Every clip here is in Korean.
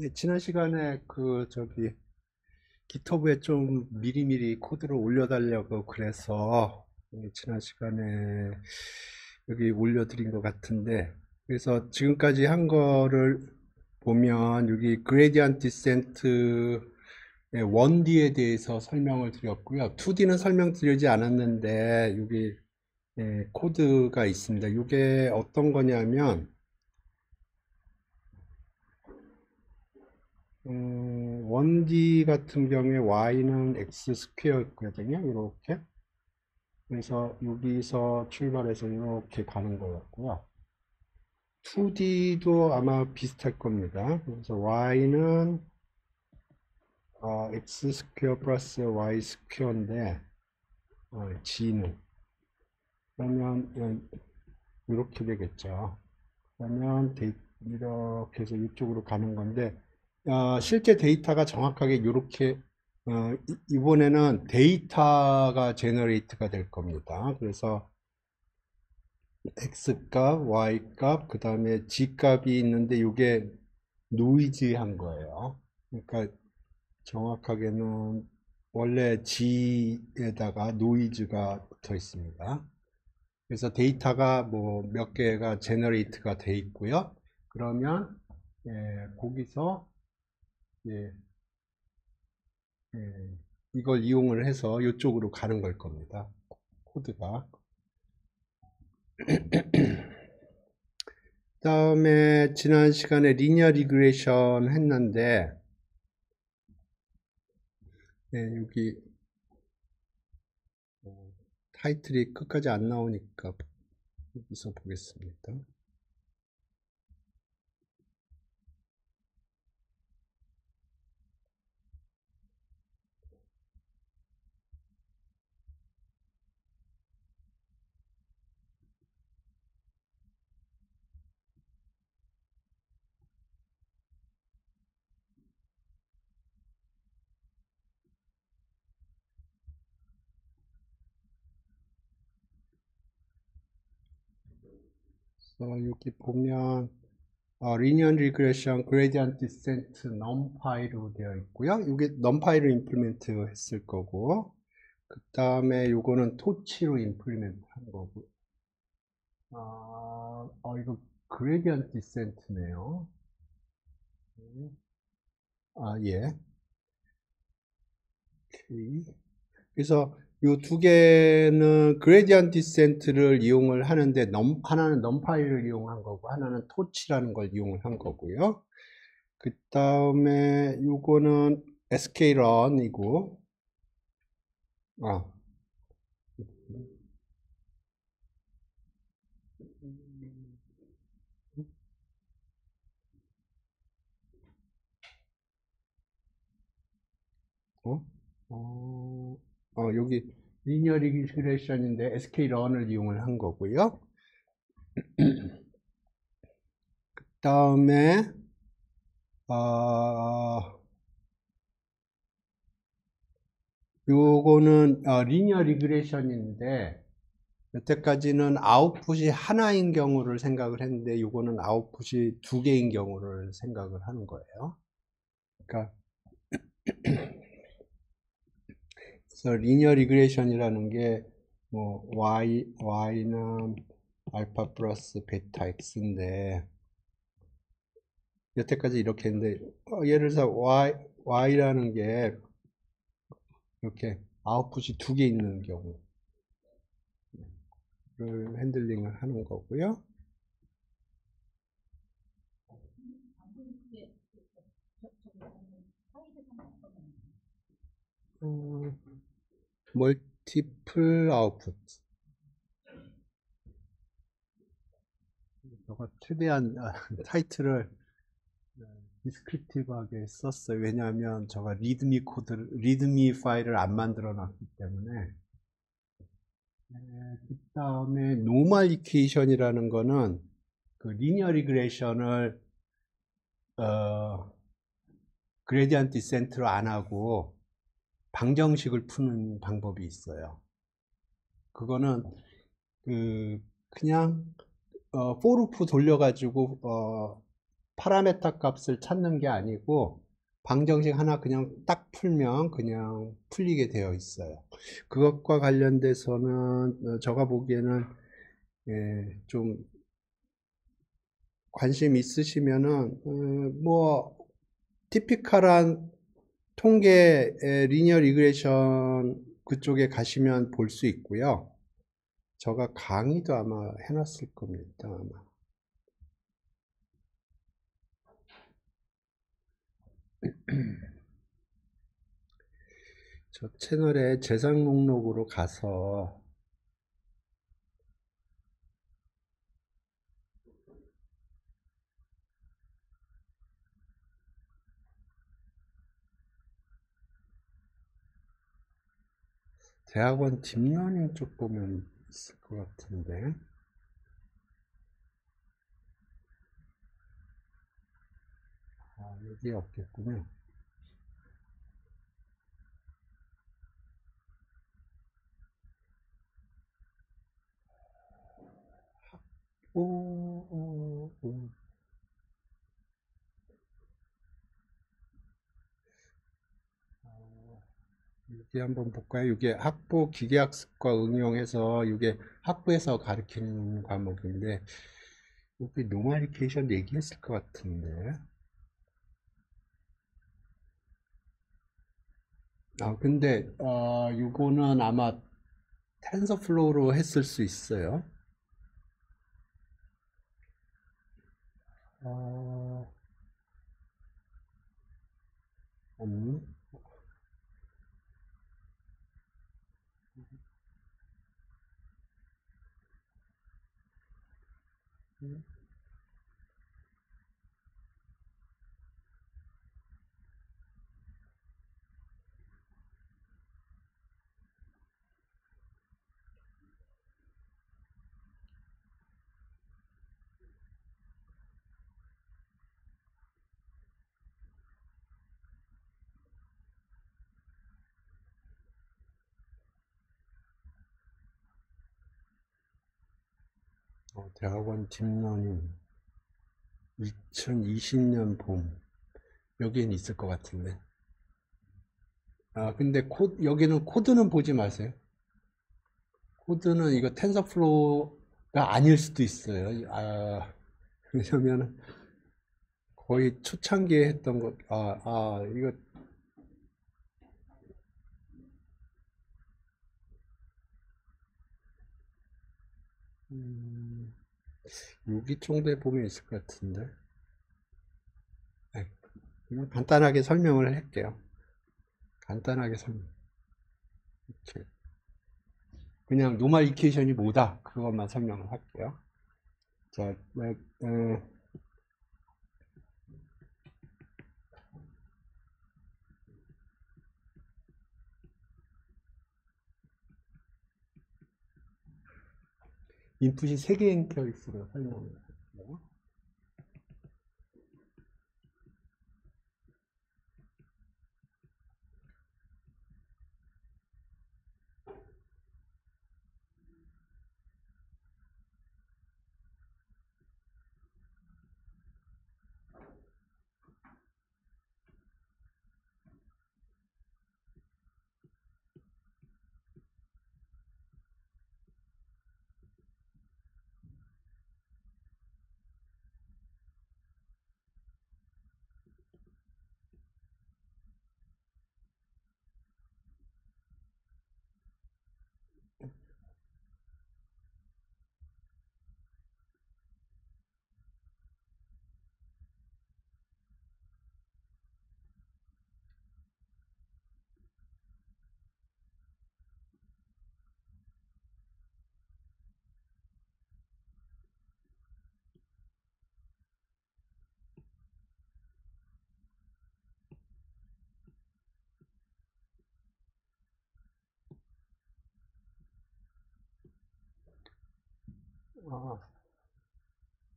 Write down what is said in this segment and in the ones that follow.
네, 지난 시간에 GitHub에 좀 미리미리 코드를 올려달라고 그래서 지난 시간에 여기 올려드린 것 같은데, 그래서 지금까지 한 거를 보면 여기 그레디언트 디센트의 1D에 대해서 설명을 드렸고요. 2D는 설명드리지 않았는데 여기 코드가 있습니다. 이게 어떤 거냐면 1D 같은 경우에 y는 x 스퀘어였거든요. 이렇게. 그래서 여기서 출발해서 이렇게 가는 거였고요. 2D도 아마 비슷할 겁니다. 그래서 y는 x 스퀘어 플러스 y 스퀘어인데 g는 그러면 이렇게 되겠죠. 그러면 이렇게 해서 이쪽으로 가는 건데 실제 데이터가 정확하게 이렇게 이번에는 데이터가 제너레이트가 될 겁니다. 그래서 X값, Y값, 그 다음에 G값이 있는데 이게 노이즈한 거예요. 그러니까 정확하게는 원래 G에다가 노이즈가 붙어 있습니다. 그래서 데이터가 뭐 몇 개가 제너레이트가 돼 있고요. 그러면 거기서 예, 이걸 이용을 해서 이쪽으로 가는 걸 겁니다. 코드가. 다음에 지난 시간에 리니어 리그레이션 했는데 여기 타이틀이 끝까지 안 나오니까 여기서 보겠습니다. 그래서 여기 보면 리니어 리그레이션 그레디언트 디센트 넘파이로 되어 있고요. 이게 넘파이로 임플리멘트 했을 거고, 그 다음에 요거는 토치로 임플리멘트 한 거고. 이거 그레디언트 디센트네요. 예. 오케이. 그래서 이 두 개는 그레디언트 디센트를 이용을 하는데 하나는 넘파이를 이용한 거고 하나는 토치라는 걸 이용을 한 거고요. 그 다음에 요거는 skrun이고 아, 어? 여기 리니어 리그레이션인데 skrun을 이용을 한 거고요. 그 다음에 요거는 리니어 리그레이션인데 여태까지는 아웃풋이 하나인 경우를 생각을 했는데 요거는 아웃풋이 두 개인 경우를 생각을 하는 거예요. 그러니까 그래서 리니어 리그레이션이라는 게 뭐 y는 알파 플러스 베타 x인데 여태까지 이렇게 했는데 예를 들어서 y라는 게 이렇게 아웃풋이 두 개 있는 경우를 핸들링을 하는 거고요. 멀티플 아웃풋. 제가 최대한 타이틀을 디스크립티브하게 썼어요. 왜냐하면 제가 리드미 파일을 안 만들어 놨기 때문에. 그 다음에 노멀 이퀘이션이라는 거는 그 리니어 리그레이션을 그레디언트 디센트로 안 하고 방정식을 푸는 방법이 있어요. 그거는 그냥 for 루프 돌려가지고 파라메타 값을 찾는 게 아니고 방정식 하나 그냥 딱 풀면 그냥 풀리게 되어 있어요. 그것과 관련돼서는 제가 보기에는 좀 관심 있으시면은 뭐 티피컬한 통계 리니어 리그레션 그쪽에 가시면 볼 수 있고요. 제가 강의도 아마 해놨을 겁니다. 아마. 저 채널에 재생 목록으로 가서 대학원 딥러닝 쪽 보면 있을 것 같은데. 여기 없겠군요. 오. 여기 한번 볼까요? 이게 학부 기계학습과 응용해서 이게 학부에서 가르치는 과목인데 여기 노멀리케이션 얘기했을 것 같은데. 근데 이거는 아마 텐서플로우로 했을 수 있어요. 어, 없네. 대학원 딥러닝 2020년 봄 여기엔 있을 것 같은데. 근데 여기는 코드는 보지 마세요. 코드는 이거 텐서플로우가 아닐 수도 있어요. 왜냐면 거의 초창기에 했던 것, 이거, 음, 여기 정도에 보면 있을 것 같은데. 네, 그냥 간단하게 설명을 할게요. 간단하게 설명. 이렇게. 그냥 노멀리케이션이 뭐다. 그것만 설명을 할게요. 자, 인풋이 3개인 케이스로 설명을 할게요. 아,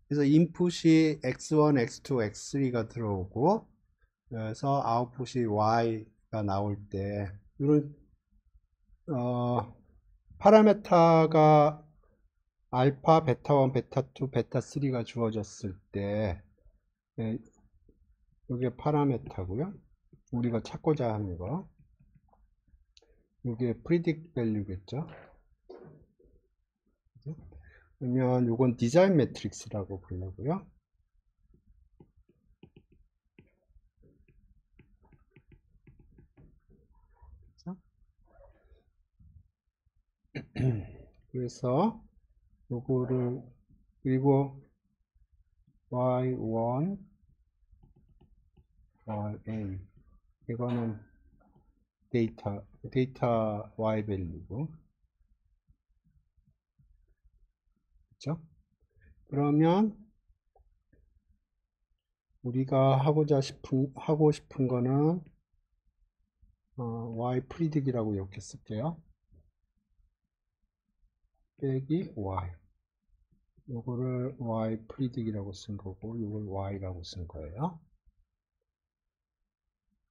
그래서 인풋이 x1, x2, x3가 들어오고, 그래서 아웃풋이 y가 나올 때, 이런, 파라메타가 알파, 베타 1, 베타 2, 베타 3가 주어졌을 때, 네, 이게 파라메타고요. 우리가 찾고자 하는 거. 이게 predict value겠죠. 그러면 이건 디자인 매트릭스라고 부르고요. 그래서 요거를 그리고 y1, ya 이거는 데이터 y 밸류고, 그렇죠? 그러면 우리가 하고 싶은 거는 y 프리딕이라고 이렇게 쓸게요. 빼기 y. 요거를 y 프리딕이라고 쓴 거고, 요걸 y라고 쓴 거예요.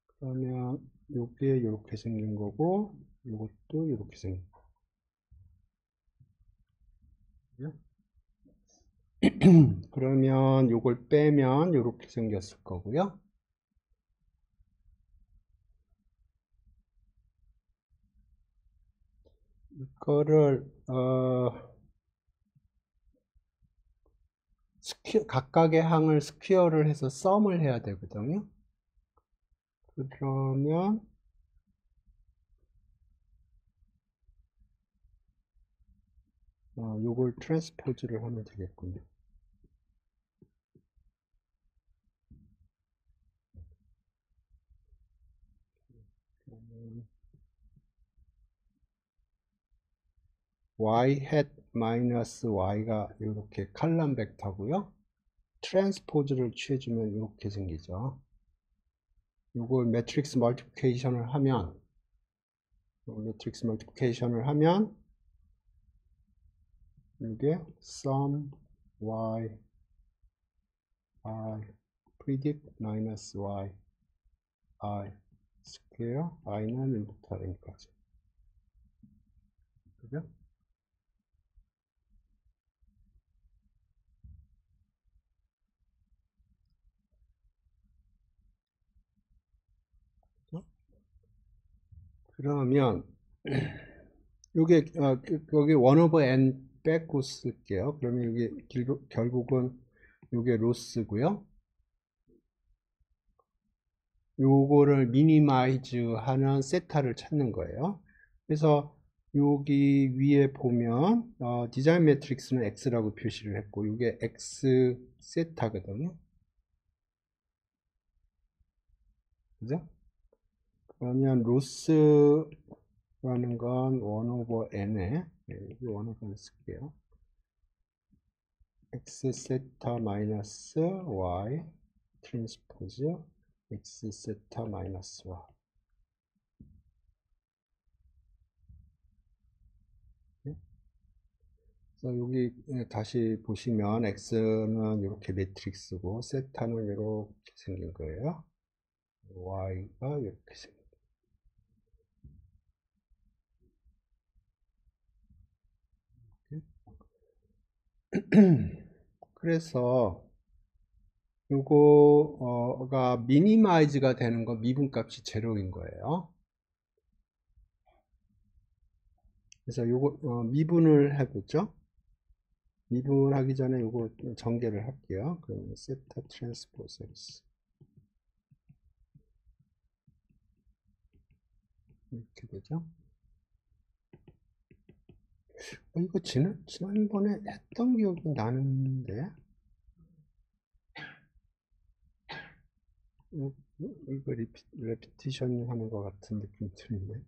그러면 요게 이렇게 생긴 거고, 요것도 이렇게 생긴 거고요. 그러면 요걸 빼면 이렇게 생겼을 거고요. 이거를 각각의 항을 스퀘어를 해서 썸을 해야 되거든요. 그러면 요걸 트랜스포즈를 하면 되겠군요. y hat 마이너스 y가 이렇게 칼럼 벡터고요. 트랜스포즈를 취해주면 이렇게 생기죠. 요걸 매트릭스 멀티플리케이션을 하면 이게 sum y I predict 마이너스 y I 스퀘어 i는 1부터 n까지. 그죠? 그러면 요게 여기 1 over n 빼고 쓸게요. 그러면 이게 결국은 요게 로스고요. 요거를 미니마이즈 하는 세타를 찾는 거예요. 그래서 여기 위에 보면 디자인 매트릭스는 x라고 표시를 했고 이게 x 세타거든요. 그죠? 그러면 로스라는 건 1 over n에 여기 1 over n 쓸게요. x 세타 마이너스 y 트랜스포즈 x 세타 마이너스 y. 그래서 여기 다시 보시면 x는 이렇게 매트릭스고 세타는 이렇게 생긴 거예요. y가 이렇게 생긴 거예요. 그래서 요거가 미니마이즈가 되는 건 미분값이 제로인 거예요. 그래서 요거 미분을 해보죠. 미분하기 전에 요거 전개를 할게요. 그러면 세타 트랜스포즈 x 이렇게 되죠. 이거 지난번에 했던 기억이 나는데 이거 레피티션 하는 것 같은 느낌이 드는데.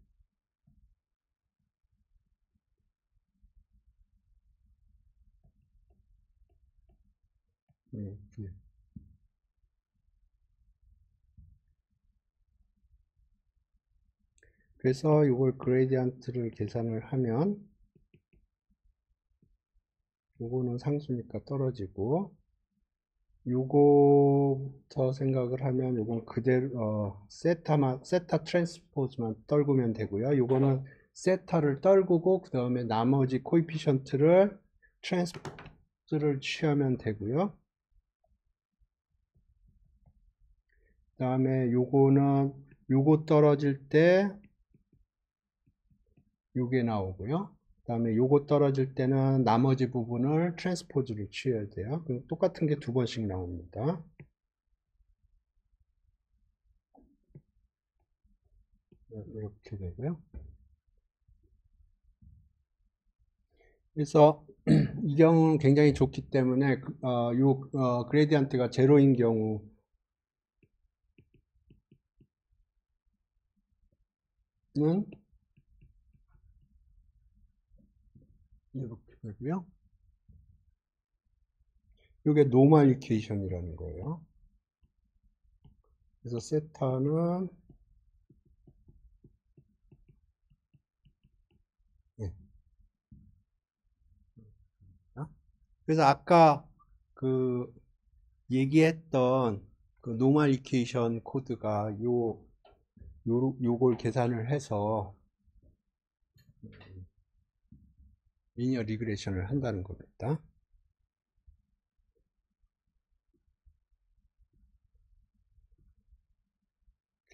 네. 그래서 이걸 그레디언트를 계산을 하면 요거는 상수니까 떨어지고 요거부터 생각을 하면 요건 그대로 세타 트랜스포즈만 떨구면 되고요. 요거는 세타를 떨구고 그 다음에 나머지 코에피션트를 트랜스포즈를 취하면 되고요. 다음에 요거는 요거 떨어질 때 요게 나오고요. 다음에 요거 떨어질 때는 나머지 부분을 트랜스포즈를 취해야 돼요. 그럼 똑같은 게 두 번씩 나옵니다. 이렇게 되고요. 그래서 이 경우는 굉장히 좋기 때문에 그레디언트가 제로인 경우는 이렇게 되고요. 이게 노멀리케이션이라는 거예요. 그래서 세타는 네. 그래서 아까 그 얘기했던 그 노멀리케이션 코드가 요걸 계산을 해서 리니어 리그레션을 한다는 겁니다.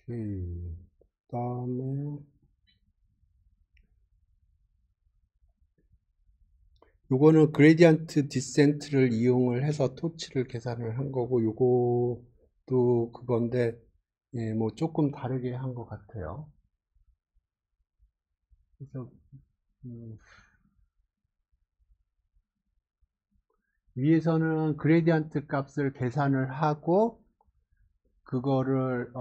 그 다음에 요거는 그레디언트 디센트를 이용을 해서 토치를 계산을 한 거고, 요것도 그건데, 예, 뭐 조금 다르게 한 것 같아요. 그래서, 위에서는 그레디언트 값을 계산을 하고, 그거를,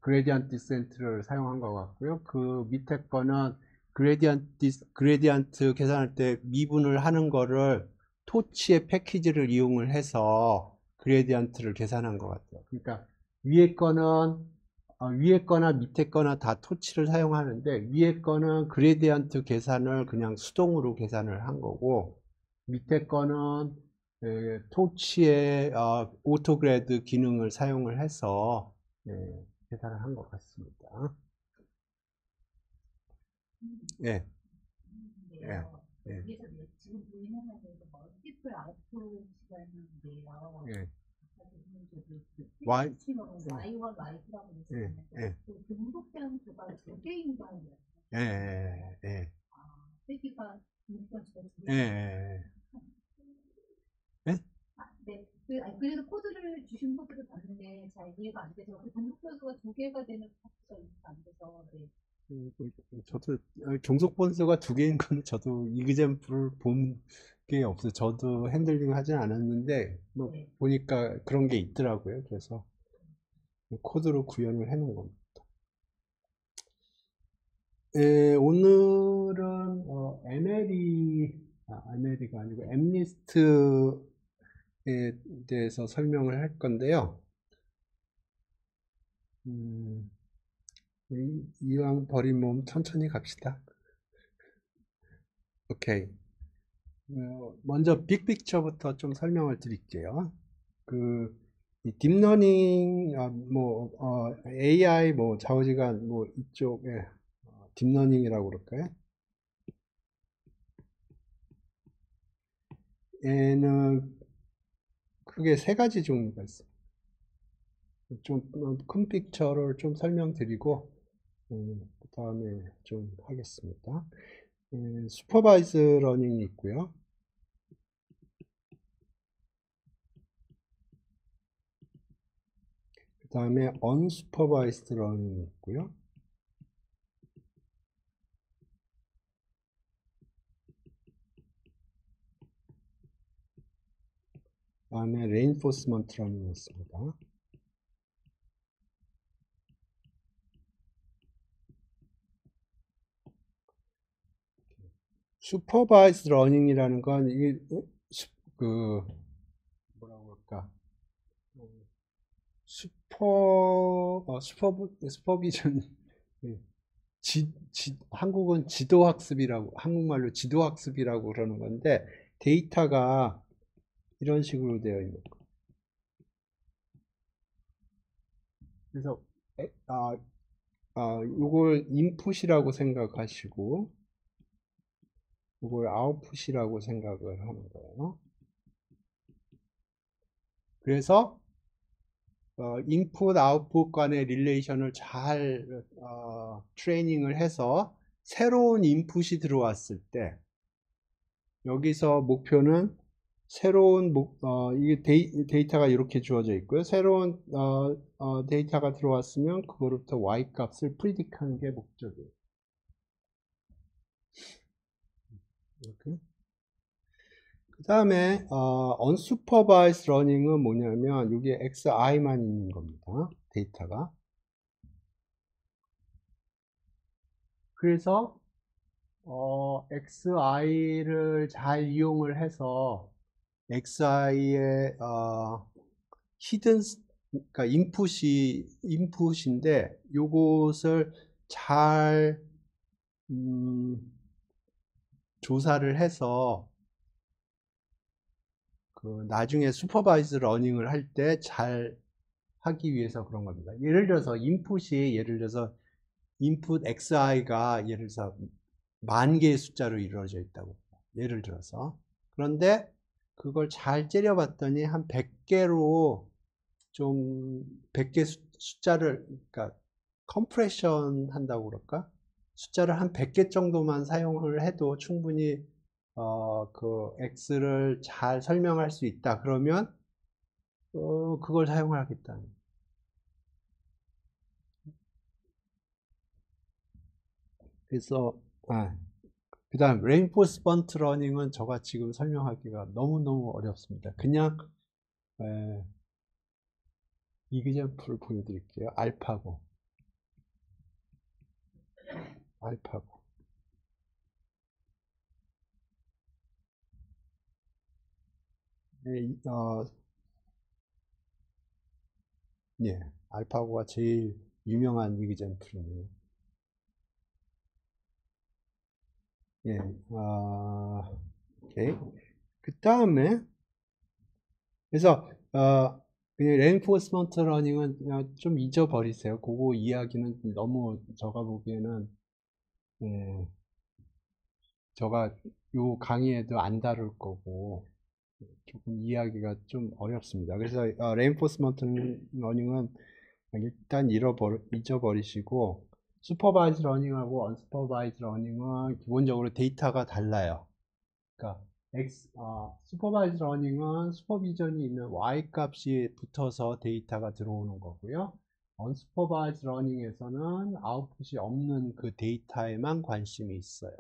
그레디언트 디센트를 사용한 것 같고요. 그 밑에 거는 그레디언트 계산할 때 미분을 하는 거를 토치의 패키지를 이용을 해서 그레디언트를 계산한 것 같아요. 그러니까 위에 거는 위에 거나 밑에 거나 다 토치를 사용하는데 위에 거는 그레디언트 계산을 그냥 수동으로 계산을 한 거고 밑에 거는 토치의 오토그래드 기능을 사용을 해서 계산을 한 것 같습니다. 예, 예, 예, 지금 보이는 화면에서 멀티플 아웃풋이가 있는데요. 예. Y, Y, Y1, Y2라고 예, 있잖아요. 예, 그 등록된 수가 두 개인 거 아니에요? 예, 예, 예, 세기가 등록된 수가 두 예, 개. 예. 예? 네. 그래서 코드를 주신 코드를 봤는데 잘 이해가 안 돼서 그 등록된 수가 두 개가 되는 파트가 이해가 안 돼서 네. 저도 종속 번수가 두 개인 거는 저도 이그젠플을 본 게 없어요. 저도 핸들링 하진 않았는데 뭐 네. 보니까 그런 게 있더라고요. 그래서 코드로 구현을 해놓은 겁니다. 오늘은 MLE가 아니고 엠리스트에 대해서 설명을 할 건데요. 이왕 버린 몸 천천히 갑시다. 오케이. 먼저 빅픽처부터 좀 설명을 드릴게요. 이 딥러닝, AI, 좌우지간, 이쪽에, 딥러닝이라고 그럴까요? 얘는 크게 세 가지 종류가 있어요. 좀 큰 픽처를 좀 설명드리고, 그 다음에 좀 하겠습니다. 슈퍼바이즈 러닝이 있고요. 그 다음에 언슈퍼바이즈드 러닝이 있고요. 그 다음에 레인포스먼트 러닝이 있습니다. 슈퍼바이즈 러닝이라는 건 이게 뭐라고 할까? 슈퍼비전. 예. 한국은 지도학습이라고, 한국말로 지도학습이라고 그러는 건데, 데이터가 이런 식으로 되어 있는 거. 그래서, 이걸 인풋이라고 생각하시고, 이걸 아웃풋이라고 생각을 하는 거예요. 그래서, 인풋 아웃풋 간의 릴레이션을 잘 트레이닝을 해서 새로운 인풋이 들어왔을 때 여기서 목표는 새로운 이게 데이터가 이렇게 주어져 있고요. 새로운 데이터가 들어왔으면 그거로부터 y 값을 프리딕하는 게 목적이에요. 이렇게. 그 다음에 unsupervised learning은 뭐냐면 여기에 xi만 있는 겁니다. 데이터가. 그래서 xi를 잘 이용을 해서 xi의 히든, 그러니까 인풋인데 요것을 잘 조사를 해서 그 나중에 슈퍼바이즈 러닝을 할 때 잘 하기 위해서 그런 겁니다. 예를 들어서 인풋 xi가 예를 들어서 10,000개의 숫자로 이루어져 있다고. 예를 들어서. 그런데 그걸 잘 째려봤더니 한 100개로 좀 100개 숫자를, 그러니까 컴프레션 한다고 그럴까? 숫자를 한 100개 정도만 사용을 해도 충분히 그 x를 잘 설명할 수 있다. 그러면 그걸 사용하겠다. 그래서 그 다음 레인포스먼트 러닝은 제가 지금 설명하기가 너무너무 어렵습니다. 그냥 이그젠플을 보여드릴게요. 알파고. 네, 예, 알파고가 제일 유명한 이그젠플이에요. 예, 오케이. 그 다음에, 그래서, 그냥 레인포스먼트 러닝은 그냥 좀 잊어버리세요. 그거 이야기는 너무 제가 보기에는, 예, 제가 요 강의에도 안 다룰 거고, 조금 이야기가 좀 어렵습니다. 그래서 레인포스먼트 러닝은 일단 잊어버리시고 슈퍼바이즈 러닝하고 언슈퍼바이즈 러닝은 기본적으로 데이터가 달라요. 그러니까 슈퍼바이즈 러닝은 슈퍼비전이 있는 y 값이 붙어서 데이터가 들어오는 거고요. 언슈퍼바이즈 러닝에서는 아웃풋이 없는 그 데이터에만 관심이 있어요.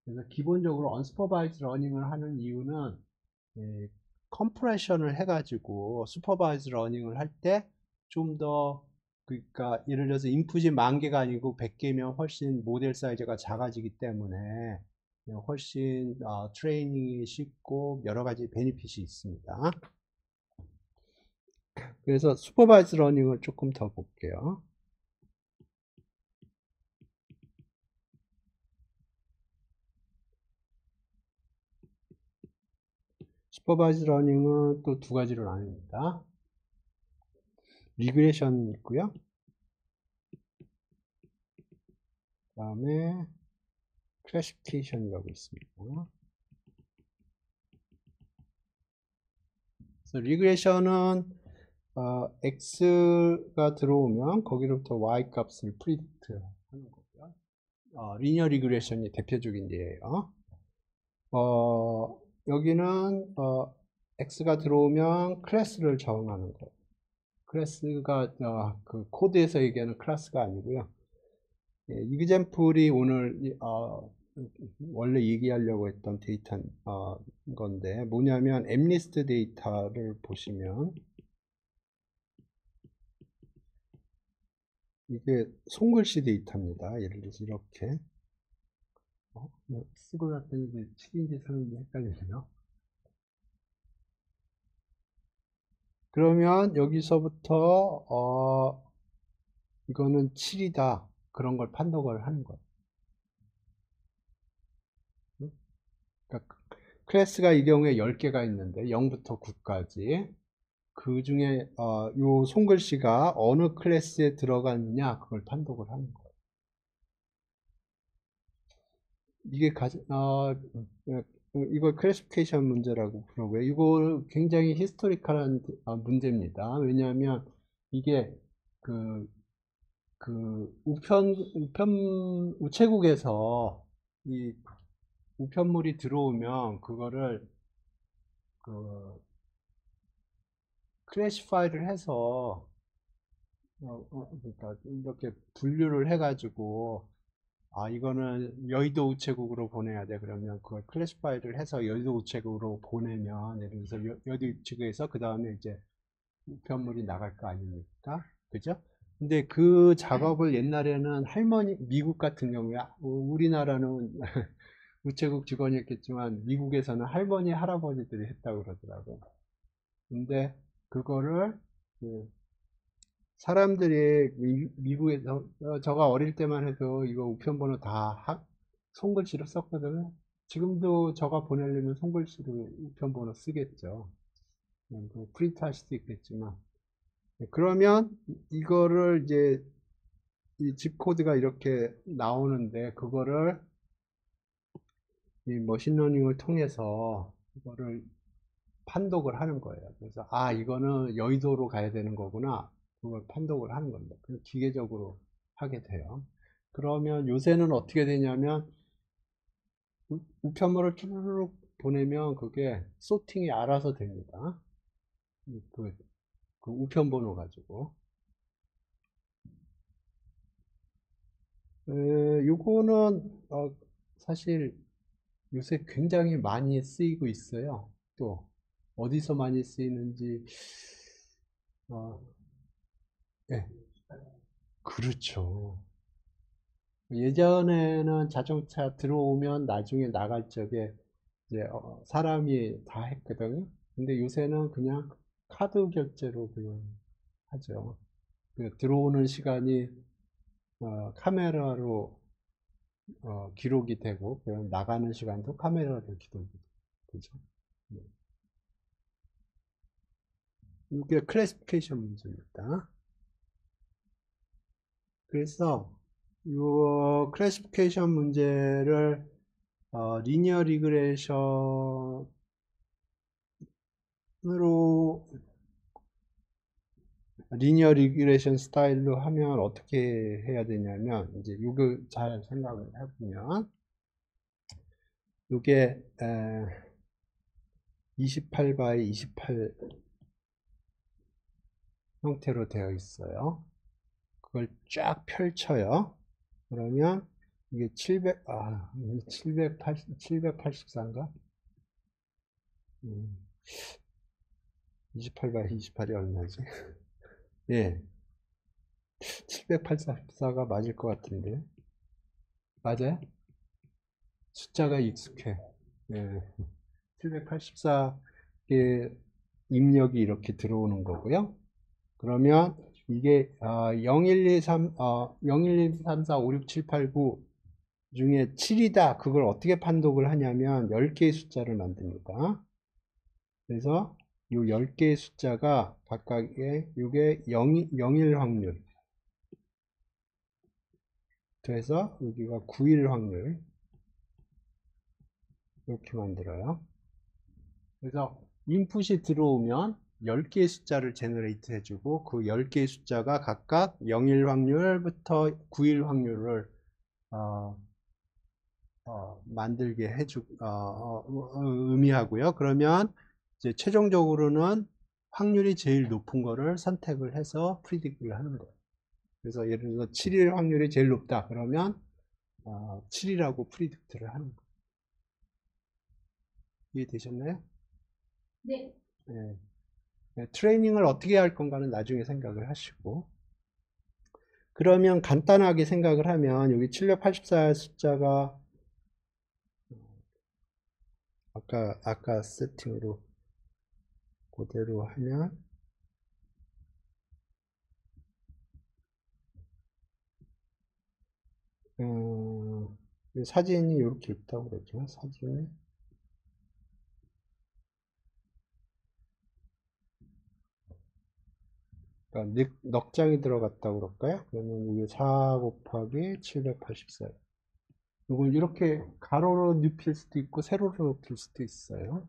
그래서 기본적으로 언슈퍼바이즈 러닝을 하는 이유는 컴프레션을 해가지고 슈퍼바이즈 러닝을 할 때 좀 더, 그러니까 예를 들어서 인풋이 10,000개가 아니고 100개면 훨씬 모델 사이즈가 작아지기 때문에 훨씬 트레이닝이 쉽고 여러 가지 베니핏이 있습니다. 그래서 슈퍼바이즈 러닝을 조금 더 볼게요. 슈퍼바이즈 러닝은 또 두 가지로 나뉩니다. 리그레션 있고요. 그 다음에 클래시피케이션이라고 있습니다. 그래서 리그레션은 x가 들어오면 거기로부터 y 값을 프리딕트 하는 거고요. 리니어 리그레션이 대표적인 예예요. 여기는 x가 들어오면 클래스를 정하는 거예요. 클래스가 그 코드에서 얘기하는 클래스가 아니고요. 예, 이그젠플이 오늘 원래 얘기하려고 했던 데이터 건데 뭐냐면 엠리스트 데이터를 보시면 이게 손글씨 데이터입니다. 예를 들어서 이렇게 쓰고 났더니 7인지 3인지 헷갈리네요. 그러면 여기서부터 이거는 7이다 그런 걸 판독을 하는 거예요. 그러니까 클래스가 이 경우에 10개가 있는데 0부터 9까지 그 중에 요 손글씨가 어느 클래스에 들어갔느냐 그걸 판독을 하는 거예요. 이게 이걸 클래시피케이션 문제라고 부르고요. 이거 굉장히 히스토리컬한 문제입니다. 왜냐하면 이게 우체국에서 이 우편물이 들어오면 그거를 클래시파이를 해서 그러니까 이렇게 분류를 해가지고 이거는 여의도 우체국으로 보내야 돼. 그러면 그걸 클래시파이를 해서 여의도 우체국으로 보내면 예를 들어서 여의도 우체국에서 그 다음에 이제 우편물이 나갈 거 아닙니까? 그죠? 근데 그 작업을 옛날에는 미국 같은 경우에 우리나라는 우체국 직원이었겠지만 미국에서는 할머니 할아버지들이 했다고 그러더라고요. 근데 그거를 그 사람들이 미국에서 저가 어릴 때만 해도 이거 우편번호 다 손글씨로 썼거든요. 지금도 저가 보내려면 손글씨로 우편번호 쓰겠죠. 프린트할 수도 있겠지만. 그러면 이거를 이제 이 집 코드가 이렇게 나오는데 그거를 이 머신러닝을 통해서 이거를 판독을 하는 거예요. 그래서 이거는 여의도로 가야 되는 거구나. 그걸 판독을 하는 겁니다. 기계적으로 하게 돼요. 그러면 요새는 어떻게 되냐면 우편물을 쭈르륵 보내면 그게 소팅이 알아서 됩니다. 그 우편번호 가지고. 요거는 사실 요새 굉장히 많이 쓰이고 있어요. 또 어디서 많이 쓰이는지 네, 그렇죠. 예전에는 자동차 들어오면 나중에 나갈 적에 이제 사람이 다 했거든요. 근데 요새는 그냥 카드 결제로 그냥 하죠. 들어오는 시간이 카메라로 기록이 되고 그냥 나가는 시간도 카메라로 기록이 되죠. 네. 이게 클래시피케이션 문제입니다. 그래서 이 클래시피케이션 문제를 리니어 리그레이션으로 리니어 리그레이션 스타일로 하면 어떻게 해야 되냐면 이제 이거 잘 생각을 해보면 이게 28 바이 28 형태로 되어 있어요. 그걸 쫙 펼쳐요. 그러면 이게 784인가? 28 바이 28이 얼마지? 예, 784가 맞을 것 같은데. 맞아요? 숫자가 익숙해. 예, 784의 입력이 이렇게 들어오는 거고요. 그러면 이게 0, 1, 2, 3, 0, 1, 2, 3, 4, 5, 6, 7, 8, 9 중에 7이다. 그걸 어떻게 판독을 하냐면 10개의 숫자를 만듭니다. 그래서 이 10개의 숫자가 각각의 이게 0일 확률. 그래서 여기가 9일 확률. 이렇게 만들어요. 그래서 인풋이 들어오면 10개의 숫자를 제너레이트 해주고 그 10개의 숫자가 각각 0일 확률부터 9일 확률을 만들게 의미하고요. 그러면 이제 최종적으로는 확률이 제일 높은 거를 선택을 해서 프리딕트를 하는 거예요. 그래서 예를 들어서 7일 확률이 제일 높다. 그러면 7이라고 프리딕트를 하는 거예요. 이해되셨나요? 네. 네. 네, 트레이닝을 어떻게 할 건가는 나중에 생각을 하시고. 그러면 간단하게 생각을 하면 여기 784 숫자가 아까 세팅으로 그대로 하면 사진이 이렇게 있다고 그러죠. 사진이 그러니까 넉 장이 들어갔다고 그럴까요? 그러면 이게 4 곱하기 784. 이걸 이렇게 가로로 눕힐 수도 있고 세로로 눕힐 수도 있어요.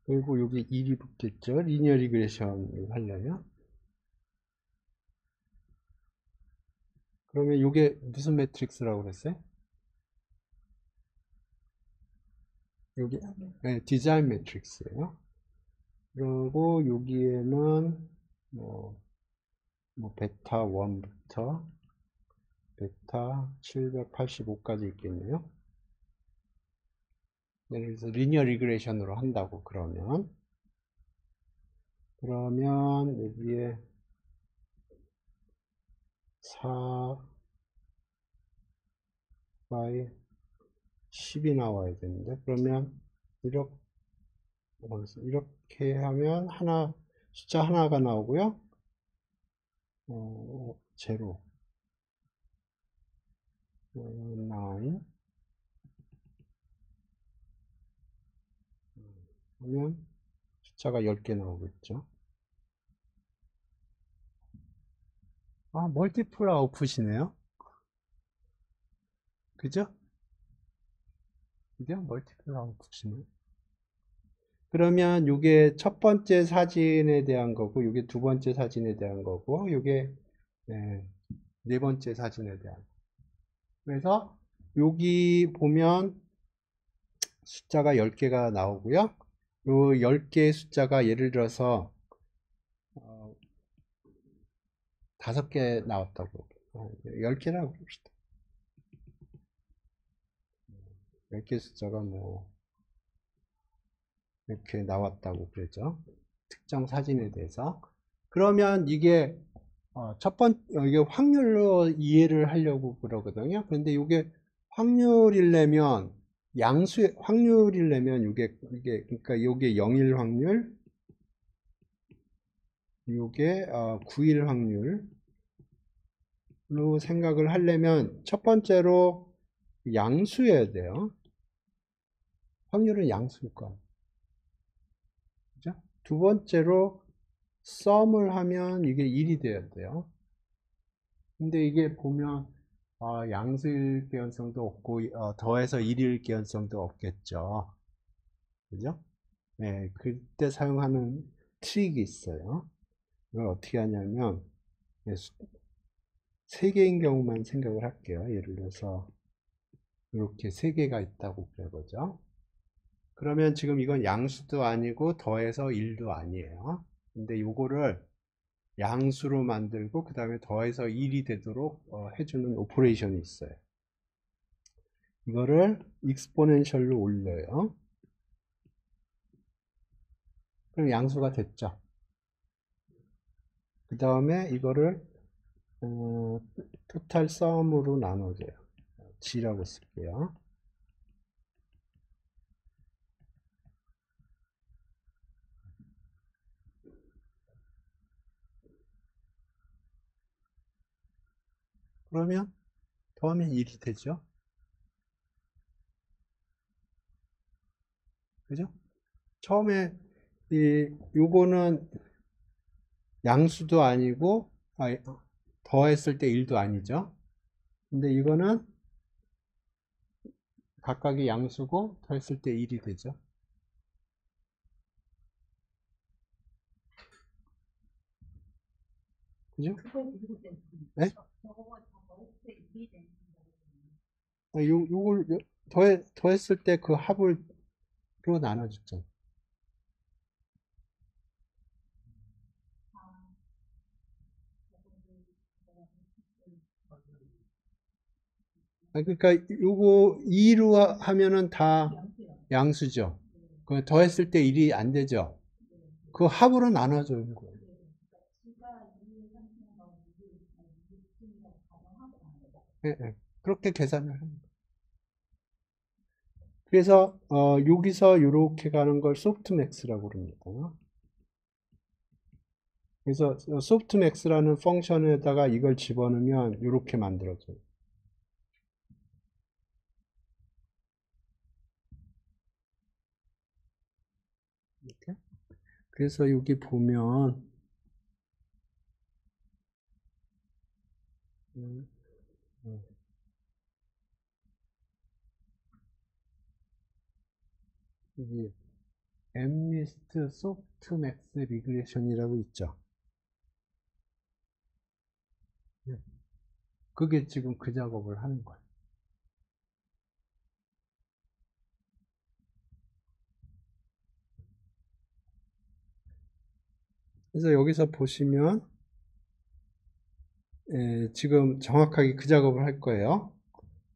그리고 여기 1이 붙겠죠. 리니어 리그레션을 하려면. 그러면 이게 무슨 매트릭스라고 그랬어요? 여기 네, 디자인 매트릭스예요. 그리고 여기에는 뭐 베타 1부터 베타 785까지 있겠네요. 예를 들어서 리니어 리그레이션으로 한다고 그러면 여기에 4 by 10이 나와야 되는데 그러면 이렇게 하면 숫자 하나가 나오고요. 제로 9 하면 숫자가 10개 나오겠죠. 멀티플 아웃풋이네요. 그죠? 그죠? 멀티플 아웃풋이네. 그러면 이게 첫 번째 사진에 대한 거고, 이게 두 번째 사진에 대한 거고, 이게 네 번째 사진에 대한 거. 그래서 여기 보면 숫자가 10개가 나오고요. 요 10개의 숫자가 예를 들어서 5개 나왔다고. 10개라고 봅시다. 10개 숫자가 이렇게 나왔다고 그러죠. 특정 사진에 대해서. 그러면 이게 이게 확률로 이해를 하려고 그러거든요. 그런데 이게 확률이려면 확률이려면 그러니까 이게 0일 확률, 이게 9일 확률로 생각을 하려면 첫 번째로 양수여야 돼요. 확률은 양수니까. 그죠? 두 번째로 썸을 하면 이게 1이 돼야 돼요. 근데 이게 보면 양수일 개연성도 없고 더해서 1일 개연성도 없겠죠. 그죠? 네, 그때 사용하는 트릭이 있어요. 이걸 어떻게 하냐면 네, 3개인 경우만 생각을 할게요. 예를 들어서 이렇게 3개가 있다고 그래보죠. 그러면 지금 이건 양수도 아니고 더해서 1도 아니에요. 근데 이거를 양수로 만들고 그 다음에 더해서 1이 되도록 해주는 오퍼레이션이 있어요. 이거를 익스포넨셜로 올려요. 그럼 양수가 됐죠. 그 다음에 이거를 토탈 썸으로 나눠줘요. G라고 쓸게요. 그러면 더하면 1이 되죠. 그죠? 처음에 요거는 양수도 아니고 더했을 때 1도 아니죠. 근데 이거는 각각이 양수고 더했을 때 1이 되죠. 그죠? 네? 요걸 더했을 때 그 합을 로 나눠줬죠. 그러니까 요거 2로 하면은 다 양수죠. 그 더했을 때 1이 안 되죠. 그 합으로 나눠주는 거예요. 예, 예. 그렇게 계산을 합니다. 그래서 여기서 이렇게 가는 걸 소프트맥스라고 그럽니다. 그래서 소프트맥스라는 펑션에다가 이걸 집어넣으면 이렇게 만들어져요. 이렇게. 그래서 여기 보면 여기 MNIST 소프트맥스 리그레션이라고 있죠. 그게 지금 그 작업을 하는 거예요. 그래서 여기서 보시면 지금 정확하게 그 작업을 할 거예요.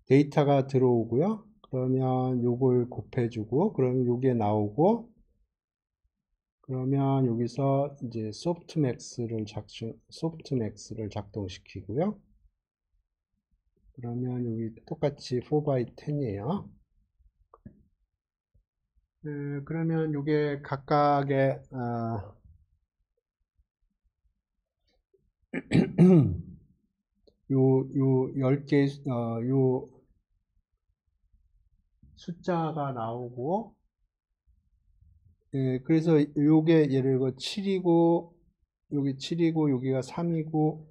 데이터가 들어오고요. 그러면 요걸 곱해주고, 그러면 요게 나오고, 그러면 여기서 이제 소프트맥스를 작동시키고요. 그러면 여기 똑같이 4x10이에요. 그러면 요게 각각의 요 10개 요 숫자가 나오고, 그래서 요게 예를 들어 7이고 여기 7이고 여기가 3이고,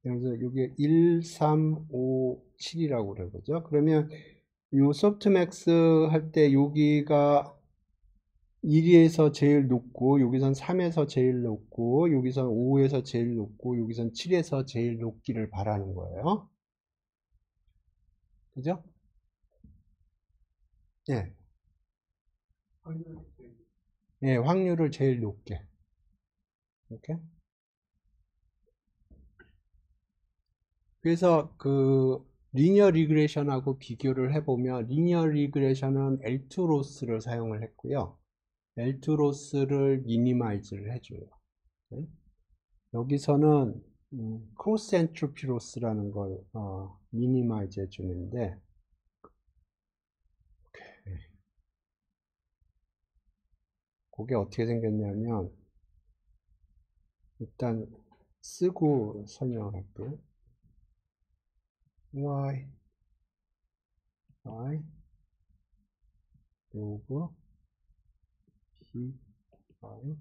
그래서 요게 1, 3, 5, 7이라고 그래 보죠. 그러면 요 소프트맥스 할 때 여기가 1에서 제일 높고, 여기선 3에서 제일 높고, 여기선 5에서 제일 높고, 여기선 7에서 제일 높기를 바라는 거예요. 그죠? 예. 예, 확률을 제일 높게. 이렇게. 그래서 그 리니어 리그레션하고 비교를 해보면, 리니어 리그레션은 L2 로스를 사용을 했고요. L2 로스를 미니마이즈를 해줘요. 네? 여기서는 크로스 엔트로피 로스라는 걸 미니마이즈 해주는데, 그게 어떻게 생겼냐면, 일단 쓰고 설명을 할게요. y 로그 b y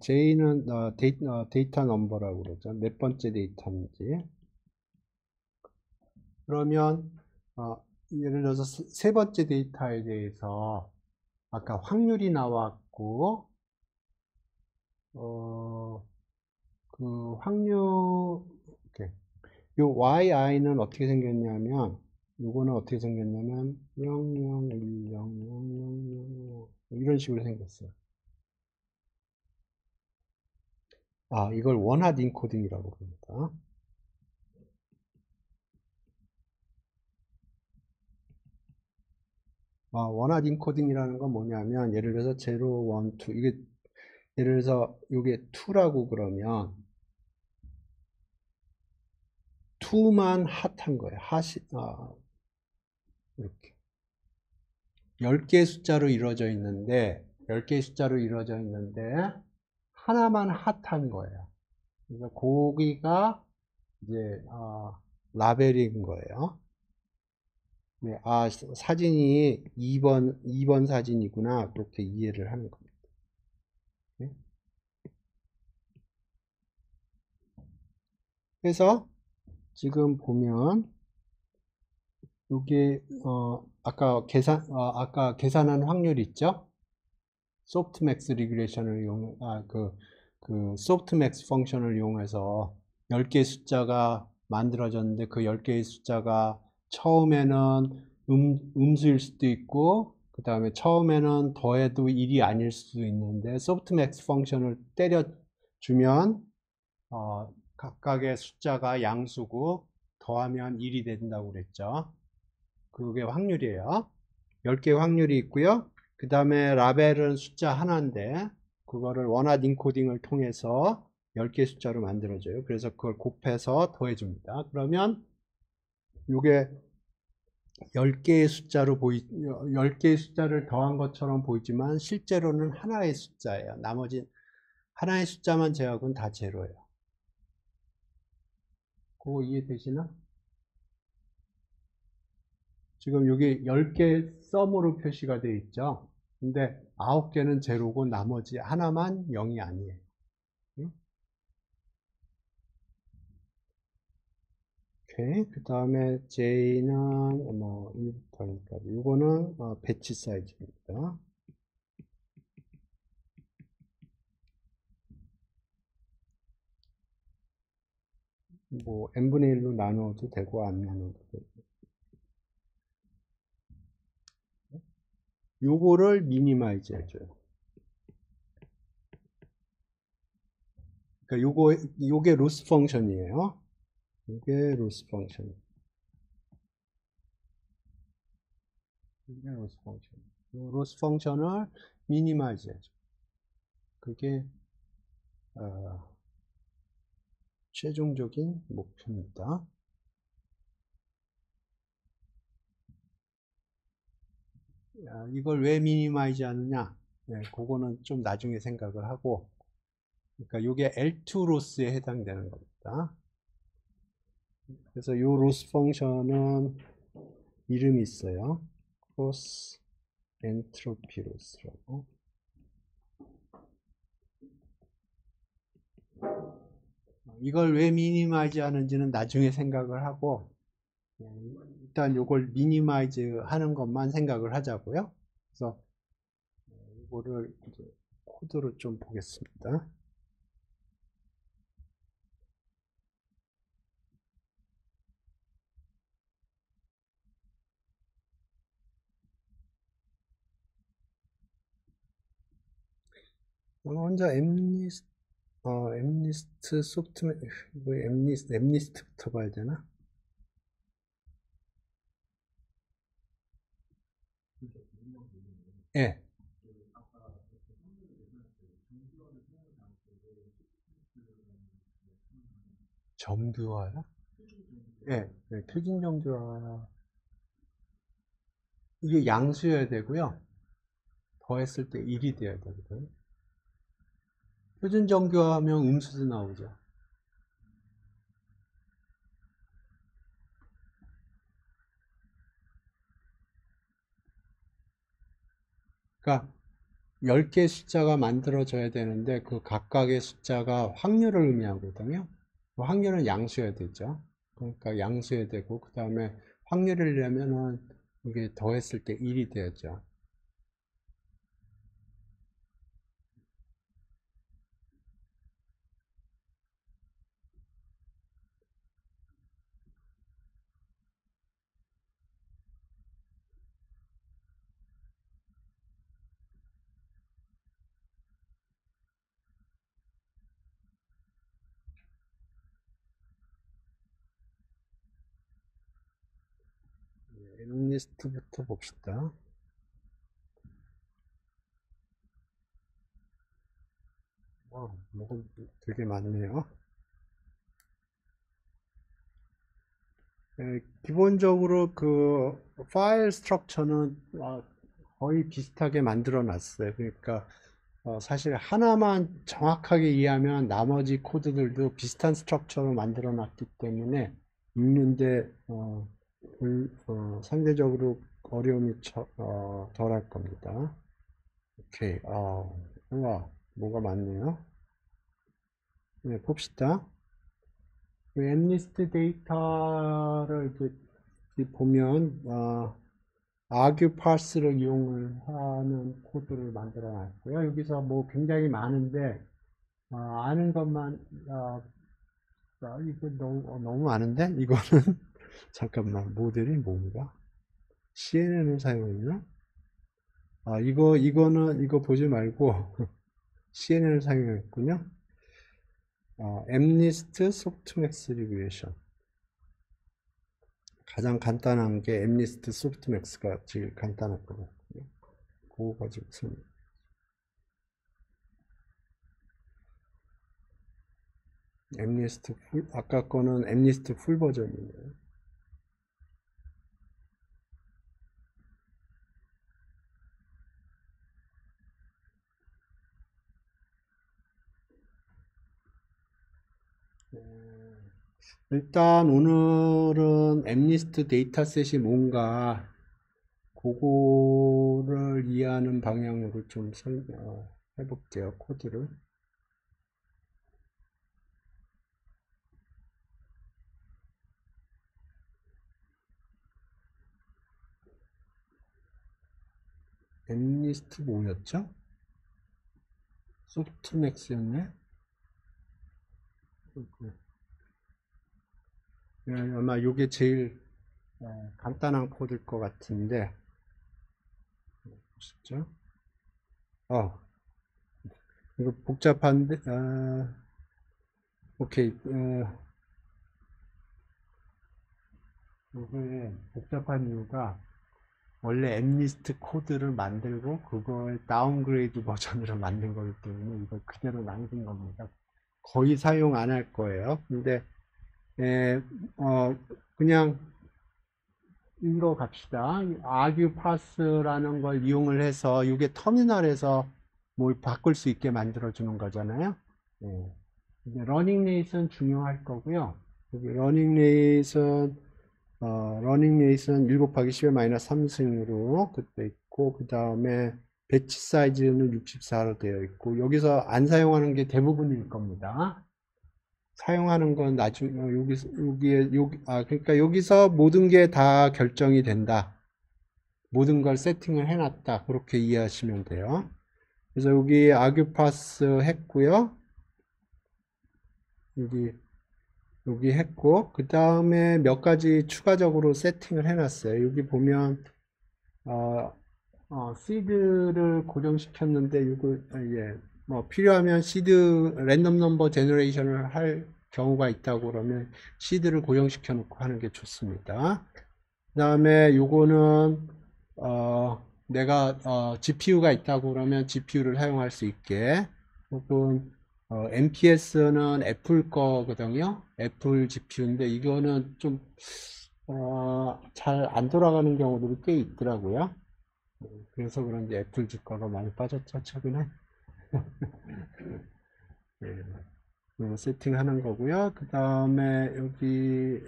J는 데이터 넘버라고 그러죠. 몇 번째 데이터인지. 그러면 예를 들어서 세 번째 데이터에 대해서 아까 확률이 나왔고, 그 확률, 이렇게. 요 yi는 어떻게 생겼냐면, 요거는 어떻게 생겼냐면 0, 0, 1, 0, 0, 0, 0, 이런 식으로 생겼어요. 이걸 원핫 인코딩이라고 부릅니다. 원핫 인코딩이라는 건 뭐냐면, 예를 들어서 0, 1, 2, 이게 예를 들어서 이게 2라고 그러면 2만 핫한 거예요. 이렇게 10개의 숫자로 이루어져 있는데, 10개의 숫자로 이루어져 있는데 하나만 핫한 거예요. 그래서 거기가 이제 라벨인 거예요. 네, 사진이 2번 사진이구나, 그렇게 이해를 하는 겁니다. 네? 그래서 지금 보면 이게 아까 계산한 확률 있죠? 소프트맥스 리그레션을 그 소프트맥스 펑션을 이용해서 10개의 숫자가 만들어졌는데, 그 10개의 숫자가 처음에는 음수일 수도 있고, 그 다음에 처음에는 더해도 1이 아닐 수도 있는데, 소프트맥스 펑션을 때려주면 각각의 숫자가 양수고 더하면 1이 된다고 그랬죠. 그게 확률이에요. 10개의 확률이 있고요. 그 다음에 라벨은 숫자 하나인데, 그거를 원핫 인코딩을 통해서 10개의 숫자로 만들어줘요. 그래서 그걸 곱해서 더해줍니다. 그러면 이게 10개의 10개의 숫자를 더한 것처럼 보이지만 실제로는 하나의 숫자예요. 나머지 하나의 숫자만 제외하고는 다 제로예요. 그거 이해되시나? 지금 여기 10개 썸으로 표시가 되어 있죠. 근데 9개는 제로고 나머지 하나만 0이 아니에요. 응? 오케이. 그 다음에 J는 뭐 1부터 2까지. 이거는 배치 사이즈입니다. 뭐 n분의 1로 나눠도 되고 안 나눠도 되고. 요거를 미니마이즈 해줘요. 그러니까 요게 로스 펑션이에요. 이게 로스 펑션. 이게 로스 펑션. 요 로스 펑션을 미니마이즈 해줘. 그게 최종적인 목표입니다. 이걸 왜 미니마이즈 하느냐? 네, 그거는 좀 나중에 생각을 하고, 그러니까 이게 L2 로스에 해당되는 겁니다. 그래서 이 로스 펑션은 이름이 있어요. 크로스 엔트로피 로스라고. 이걸 왜 미니마이즈 하는지는 나중에 생각을 하고, 일단 이걸 미니마이즈 하는 것만 생각을 하자고요. 그래서 이거를 이제 코드로 좀 보겠습니다. 혼자 엠리스트 소프트웨어, 이거 엠리스트부터 봐야 되나? 예. 정교화요? 예, 네, 표준 정교화. 이게 양수여야 되고요. 더했을 때 1이 돼야 되거든요. 표준 정교화하면 음수도 나오죠. 그러니까 10개 숫자가 만들어져야 되는데 그 각각의 숫자가 확률을 의미하거든요. 그 확률은 양수여야 되죠. 그러니까 양수여야 되고 그 다음에 확률을 내면은 이게 더했을 때 1이 되었죠. 엠리스트부터 봅시다. 뭐가 되게 많네요. 기본적으로 그 파일 스트럭처는 거의 비슷하게 만들어 놨어요. 그러니까 사실 하나만 정확하게 이해하면 나머지 코드들도 비슷한 스트럭처로 만들어 놨기 때문에 읽는데 상대적으로 어려움이 덜할 겁니다. 오케이. 우와, 뭐가 많네요. 네, 봅시다. 엠리스트 데이터를 이렇게 보면 argue parse를 이용을 하는 코드를 만들어 놨고요. 여기서 뭐 굉장히 많은데 아는 것만 이거 너무 많은데 이거는 잠깐만 모델이 뭔가 CNN을 사용했나? 이거 보지 말고 CNN을 사용했군요. 엠리스트 소프트맥스 리뷰에이션. 가장 간단한 게 엠리스트 소프트맥스가 제일 간단할 것 같고요. 그거 가지고 엠리스트 풀, 아까 거는 엠리스트 풀 버전이네요. 일단 오늘은 엠니스트 데이터셋이 뭔가 그거를 이해하는 방향으로 좀 해볼게요. 코드를. 엠니스트 뭐였죠? 소프트맥스였네? 아마 이게 제일 간단한 코드일 것 같은데, 보시죠. 어, 이거 복잡한데, 오케이. 이게 복잡한 이유가 원래 엠니스트 코드를 만들고 그걸 다운그레이드 버전으로 만든 거기 때문에 이걸 그대로 남긴 겁니다. 거의 사용 안 할 거예요. 근데 에, 그냥 이거 갑시다. argue pass라는 걸 이용을 해서 이게 터미널에서 뭘 바꿀 수 있게 만들어 주는 거잖아요. 예. 이제 러닝 레이스는 중요할 거고요. 여기 러닝 레이스는 1 곱하기 10의 마이너스 3승으로 그때 있고, 그 다음에 배치 사이즈는 64로 되어 있고, 여기서 안 사용하는 게 대부분일 겁니다. 사용하는 건 나중에, 그러니까 여기서 모든 게 다 결정이 된다. 모든 걸 세팅을 해놨다. 그렇게 이해하시면 돼요. 그래서 여기 아규파스 했고요. 여기 했고, 그 다음에 몇 가지 추가적으로 세팅을 해놨어요. 여기 보면, 시드를 고정시켰는데, 예, 뭐, 필요하면 랜덤 넘버 제너레이션을 할 경우가 있다고 그러면, 시드를 고정시켜 놓고 하는 게 좋습니다. 그 다음에 요거는, 내가, GPU가 있다고 그러면 GPU를 사용할 수 있게, 혹은, MPS는 애플 거거든요. 애플 GPU인데, 이거는 좀, 잘 안 돌아가는 경우들이 꽤 있더라고요. 그래서 그런지 애플 주가가 많이 빠졌죠, 최근에. 예, 세팅하는 거고요. 그 다음에 여기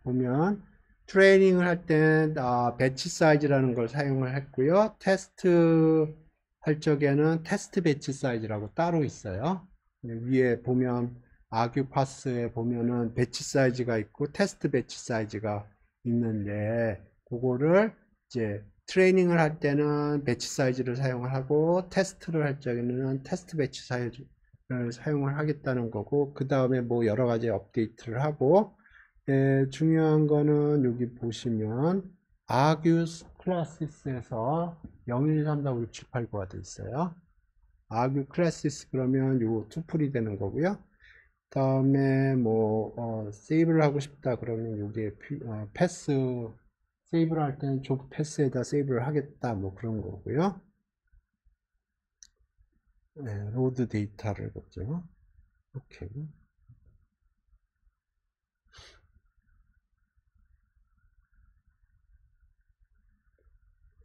보면 트레이닝을 할 때 배치 사이즈라는 걸 사용을 했고요. 테스트 할 적에는 테스트 배치 사이즈라고 따로 있어요. 위에 보면 아규 파스에 보면은 배치 사이즈가 있고 테스트 배치 사이즈가 있는데, 그거를 이제 트레이닝을 할 때는 배치 사이즈를 사용을 하고, 테스트를 할 적에는 테스트 배치 사이즈를 사용을 하겠다는 거고, 그 다음에 뭐 여러 가지 업데이트를 하고, 중요한 거는 여기 보시면 argus classes에서 0, 1, 3, 4, 5, 6, 7, 8, 9가 돼 있어요. argue classes 그러면 요 투플이 되는 거고요. 다음에 뭐 세이브를 하고 싶다 그러면 여기에 패스, 세이브를 할 때는 조 패스에다 세이브를 하겠다 뭐 그런 거고요. 네, 로드 데이터를 보죠. 오케이.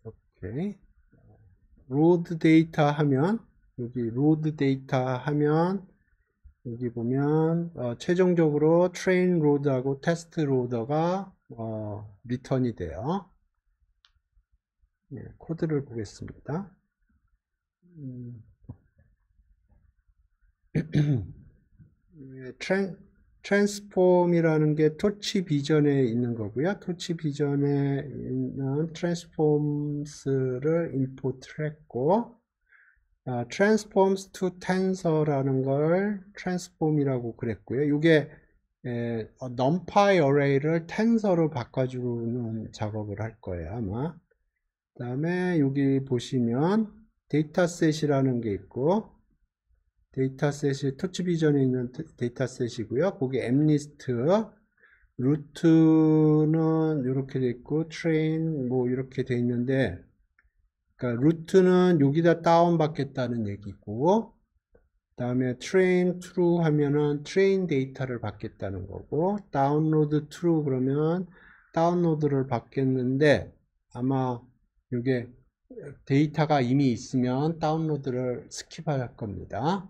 오케이. 로드 데이터 하면, 여기 로드 데이터 하면 여기 보면 최종적으로 트레인 로드하고 테스트 로더가 리턴이 돼요. 네, 코드를 보겠습니다. 트랜스폼이라는 게 토치 비전에 있는 거고요. 토치 비전에 있는 트랜스폼스를 임포트를 했고, transforms to tensor라는 걸 transform이라고 그랬고요. 이게 numpy array를 tensor로 바꿔주는 작업을 할 거예요, 아마. 그 다음에 여기 보시면 데이터셋이라는 게 있고, 데이터셋이 터치 비전에 있는 데이터셋이고요. 거기 엠리스트, 루트는 이렇게 돼 있고, 트레인 뭐 이렇게 돼 있는데, 그러니까 루트는 여기다 다운 받겠다는 얘기고, 다음에 train true 하면은 train 데이터를 받겠다는 거고, download true 그러면 다운로드를 받겠는데, 아마 이게 데이터가 이미 있으면 다운로드를 스킵할 겁니다.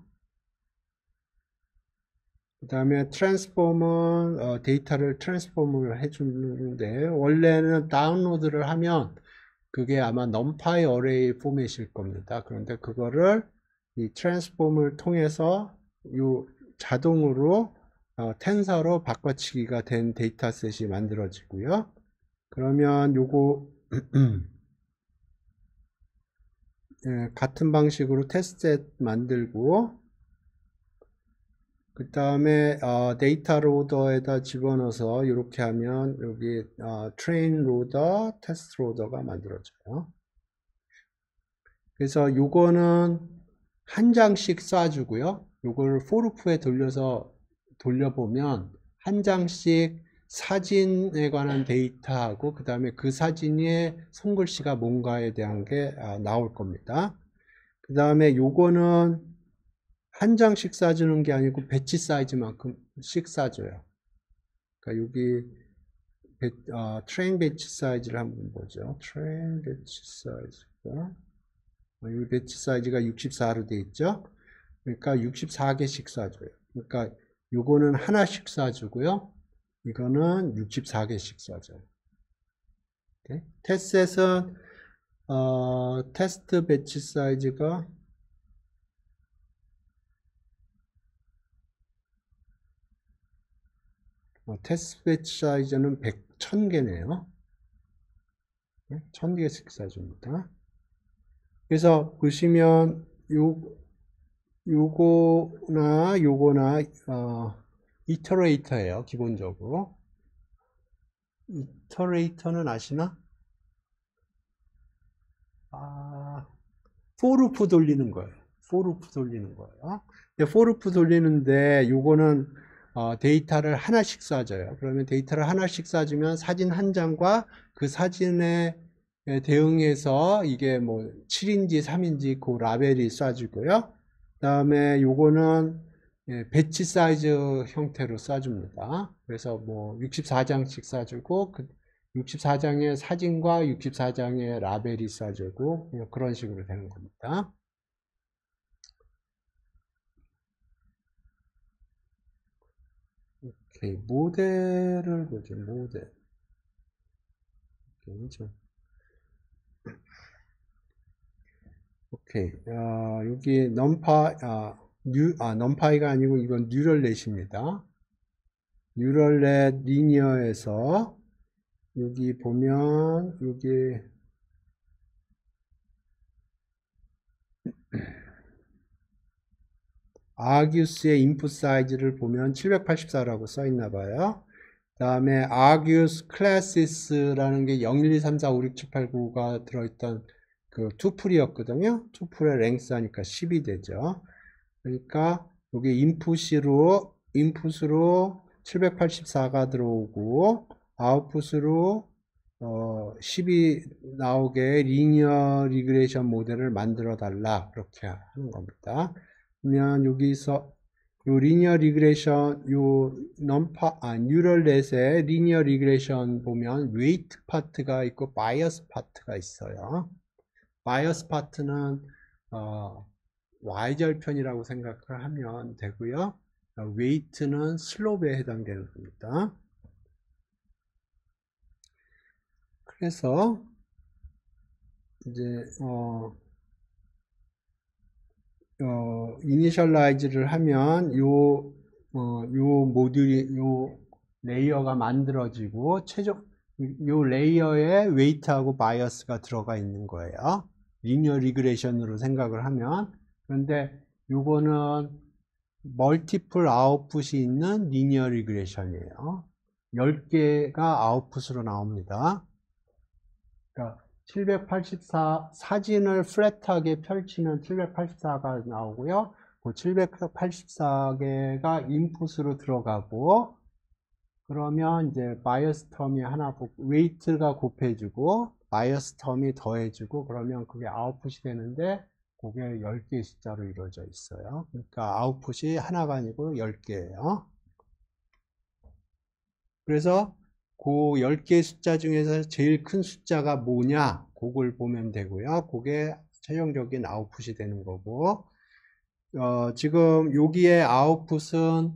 그 다음에 트랜스폼은 데이터를 트랜스폼을 해주는데 원래는 다운로드를 하면 그게 아마 numpy 어레이 포맷일 겁니다. 그런데 그거를 이 트랜스폼을 통해서 요 자동으로 텐서로 바꿔치기가 된 데이터셋이 만들어지고요. 그러면 요거 예, 같은 방식으로 테스트셋 만들고 그 다음에 데이터 로더에다 집어넣어서 이렇게 하면 여기 트레인 로더, 테스트 로더가 만들어져요. 그래서 요거는 한 장씩 쏴주고요. 요거를 포루프에 돌려보면 한 장씩 사진에 관한 데이터하고 그 다음에 그 사진의 손글씨가 뭔가에 대한 게 나올 겁니다. 그 다음에 요거는 한 장씩 쏴주는 게 아니고 배치 사이즈만큼씩 쏴줘요. 그러니까 여기 트레인 배치 사이즈를 한번 보죠. 트레인 배치 사이즈가 이 배치 사이즈가 64로 되어 있죠. 그러니까 64개씩 쏴줘요. 그러니까 요거는 하나씩 쏴주고요. 이거는 64개씩 쏴줘요. 테스트셋은 테스트 배치 사이즈가 테스트 배치 사이즈는 1000개네요. 1000개씩 쏴줍니다. 그래서 보시면 요거나 이터레이터예요. 기본적으로. 이터레이터는 아시나? 포루프 돌리는 거예요. 포루프 돌리는 거예요. 포루프 돌리는데 요거는 데이터를 하나씩 쏴줘요. 그러면 데이터를 하나씩 쏴주면 사진 한 장과 그 사진에 대응해서 이게 뭐 7인지 3인지 그 라벨이 쏴주고요. 그 다음에 요거는 배치 사이즈 형태로 쏴줍니다. 그래서 뭐 64장씩 쏴주고 그 64장의 사진과 64장의 라벨이 쏴주고 그런 식으로 되는 겁니다. 오케이, 모델을 보죠. 모델. 오케이. 여기 넘파이가 아니고 이건 뉴럴넷입니다. 뉴럴넷 리니어에서 여기 보면 여기 아기우스의 인풋 사이즈를 보면 784라고 써 있나 봐요. 그 다음에 아기우스 클래시스라는 게 0, 1, 2, 3, 4, 5, 6, 7, 8, 9가 들어있던 그 투풀이었거든요. 투풀의 랭스 하니까 10이 되죠. 그러니까 여기 인풋으로 784가 들어오고 아웃풋으로 10이 나오게 리니어 리그레이션 모델을 만들어 달라 그렇게 하는 겁니다. 그러면 여기서 요 리니어 리그레이션 뉴럴넷의 리니어 리그레이션 보면 웨이트 파트가 있고 바이어스 파트가 있어요. 바이어스 파트는 y절편이라고 생각을 하면 되고요. 웨이트는 슬롭에 해당되는 겁니다. 그래서 이제 이니셜라이즈를 하면 요 모듈이 요 레이어가 만들어지고 요 레이어에 웨이트하고 바이어스가 들어가 있는 거예요. 리니어 리그레이션으로 생각을 하면. 그런데 요거는 멀티플 아웃풋이 있는 리니어 리그레이션이에요. 10개가 아웃풋으로 나옵니다. 그러니까 784 사진을 플랫하게 펼치면 784가 나오고요. 그 784개가 인풋으로 들어가고 그러면 이제 바이어스 텀이 하나 웨이트가 곱해주고 바이어스 텀이 더해주고 그러면 그게 아웃풋이 되는데 그게 10개의 숫자로 이루어져 있어요. 그러니까 아웃풋이 하나가 아니고 10개예요. 그래서 그 10개의 숫자 중에서 제일 큰 숫자가 뭐냐 그걸 보면 되고요. 그게 최종적인 아웃풋이 되는 거고 지금 여기에 아웃풋은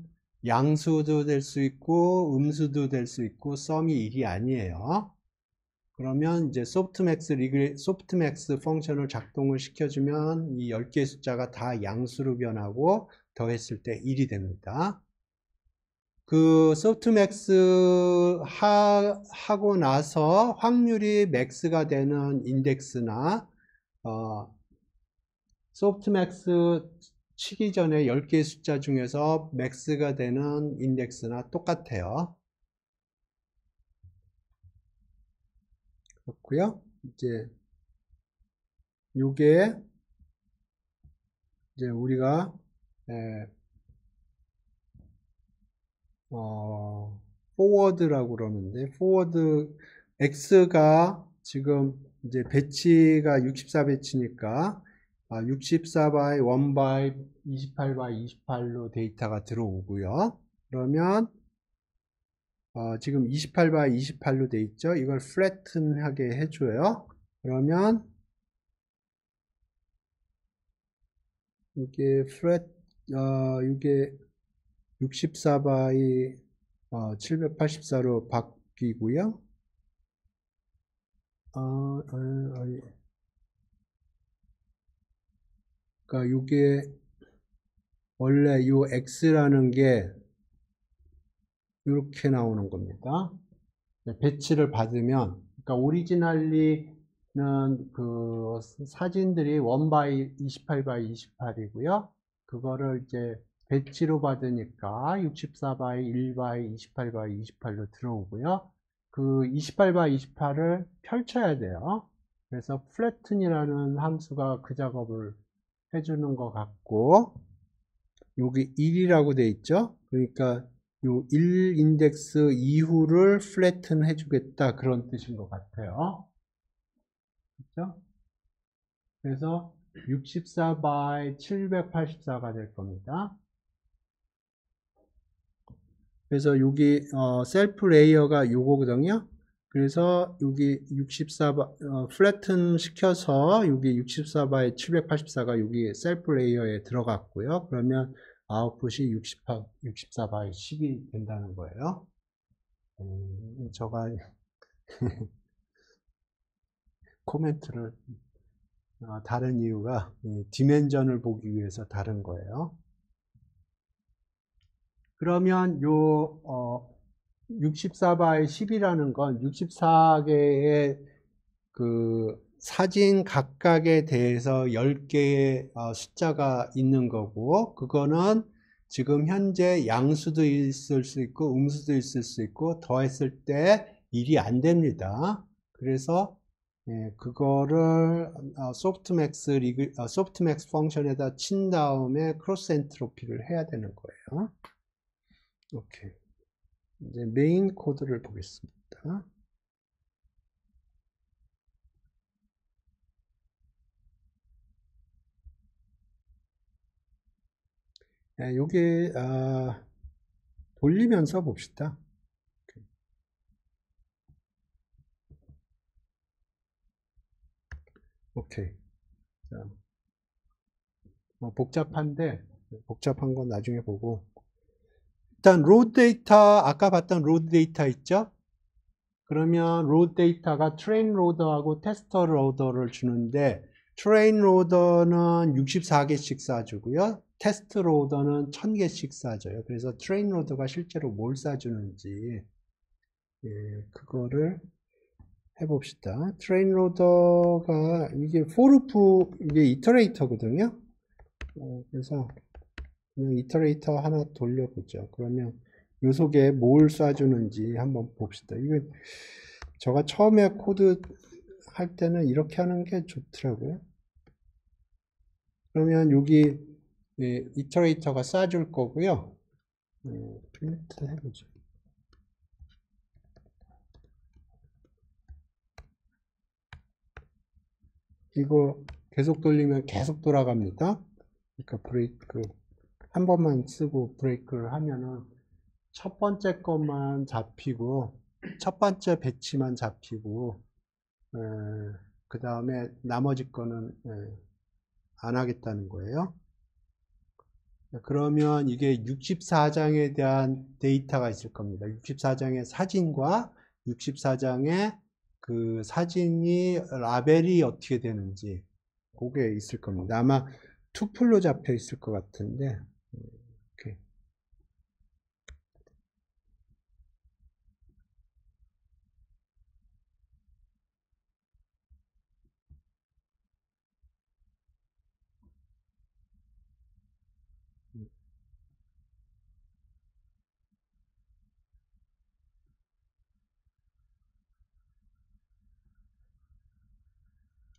양수도 될 수 있고 음수도 될 수 있고 썸이 1이 아니에요. 그러면 이제 소프트맥스 펑션을 작동을 시켜주면 이 10개의 숫자가 다 양수로 변하고 더했을 때 1이 됩니다. 그 소프트맥스 하고 나서 확률이 맥스가 되는 인덱스나 소프트맥스 치기 전에 10개의 숫자 중에서 맥스가 되는 인덱스나 똑같아요. 그렇고요. 이제 요게 이제 우리가 포워드라고 그러는데 포워드 X가 지금 이제 배치가 64배치니까 64by 1by 28by 28로 데이터가 들어오고요. 그러면 지금 28by 28로 돼 있죠. 이걸 플래튼하게 해줘요. 그러면 이게 이게 64by 784로 바뀌고요. 그러니까 이게 원래 요 X라는 게 이렇게 나오는 겁니다. 배치를 받으면, 그러니까 오리지널리는 그 사진들이 1by 28by 28이고요. 그거를 이제 배치로 받으니까 64by 1by 28by 28로 들어오고요. 그 28by 28을 펼쳐야 돼요. 그래서 flatten이라는 함수가 그 작업을 해주는 것 같고, 여기 1이라고 돼 있죠. 그러니까 요 1 인덱스 이후를 flatten 해주겠다, 그런 뜻인 것 같아요. 그렇죠? 그래서 64 by 784가 될 겁니다. 그래서 여기 셀프 레이어가 요거거든요. 그래서 여기 64 flatten 시켜서 여기 64 by 784가 여기 셀프 레이어에 들어갔고요. 그러면 아웃풋이 64 by 10이 된다는 거예요. 제가 코멘트를 다른 이유가 디멘전을 보기 위해서 다른 거예요. 그러면 요 64by 10이라는 건 64개의 그 사진 각각에 대해서 10개의 숫자가 있는 거고, 그거는 지금 현재 양수도 있을 수 있고 음수도 있을 수 있고 더했을 때 1이 안 됩니다. 그래서 그거를 소프트맥스 펑션에다 친 다음에 크로스 엔트로피를 해야 되는 거예요. 오케이. 이제 메인 코드를 보겠습니다. 요게 돌리면서 봅시다. 오케이. 자, 복잡한데 복잡한 건 나중에 보고, 일단 로드 데이터, 아까 봤던 로드 데이터 있죠? 그러면 로드 데이터가 트레인 로더하고 테스터 로더를 주는데, 트레인 로더는 64개씩 쏴주고요. 테스트 로더는 1000개씩 쏴줘요. 그래서 트레인 로더가 실제로 뭘 쏴주는지 그거를 해봅시다. 트레인 로더가 이게 포루프, 이게 이터레이터거든요. 그래서 그냥 이터레이터 하나 돌려보죠. 그러면 요 속에 뭘 쏴주는지 한번 봅시다. 이거 제가 처음에 코드 할 때는 이렇게 하는 게 좋더라고요. 그러면 여기 이터레이터가 쏴줄 거고요. 프린트 해보죠. 이거 계속 돌리면 계속 돌아갑니다. 그러니까 브레이크 한 번만 쓰고 브레이크를 하면은 첫 번째 것만 잡히고, 첫 번째 배치만 잡히고, 그 다음에 나머지 거는 안 하겠다는 거예요. 그러면 이게 64장에 대한 데이터가 있을 겁니다. 64장의 사진과 64장의 그 사진이 라벨이 어떻게 되는지 그게 있을 겁니다. 아마 투플로 잡혀 있을 것 같은데 이렇게.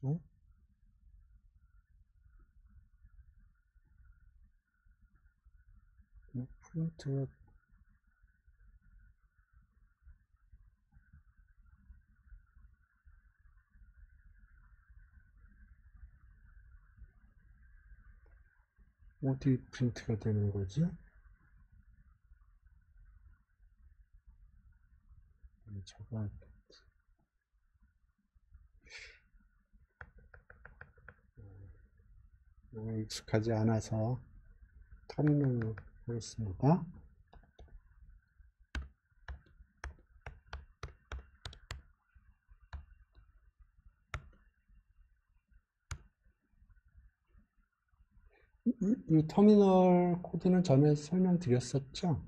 어? 프린트가 어디 프린트가 되는 거지? 저거 익숙하지 않아서 터미널로 하겠습니다. 이 터미널 코드는 전에 설명드렸었죠?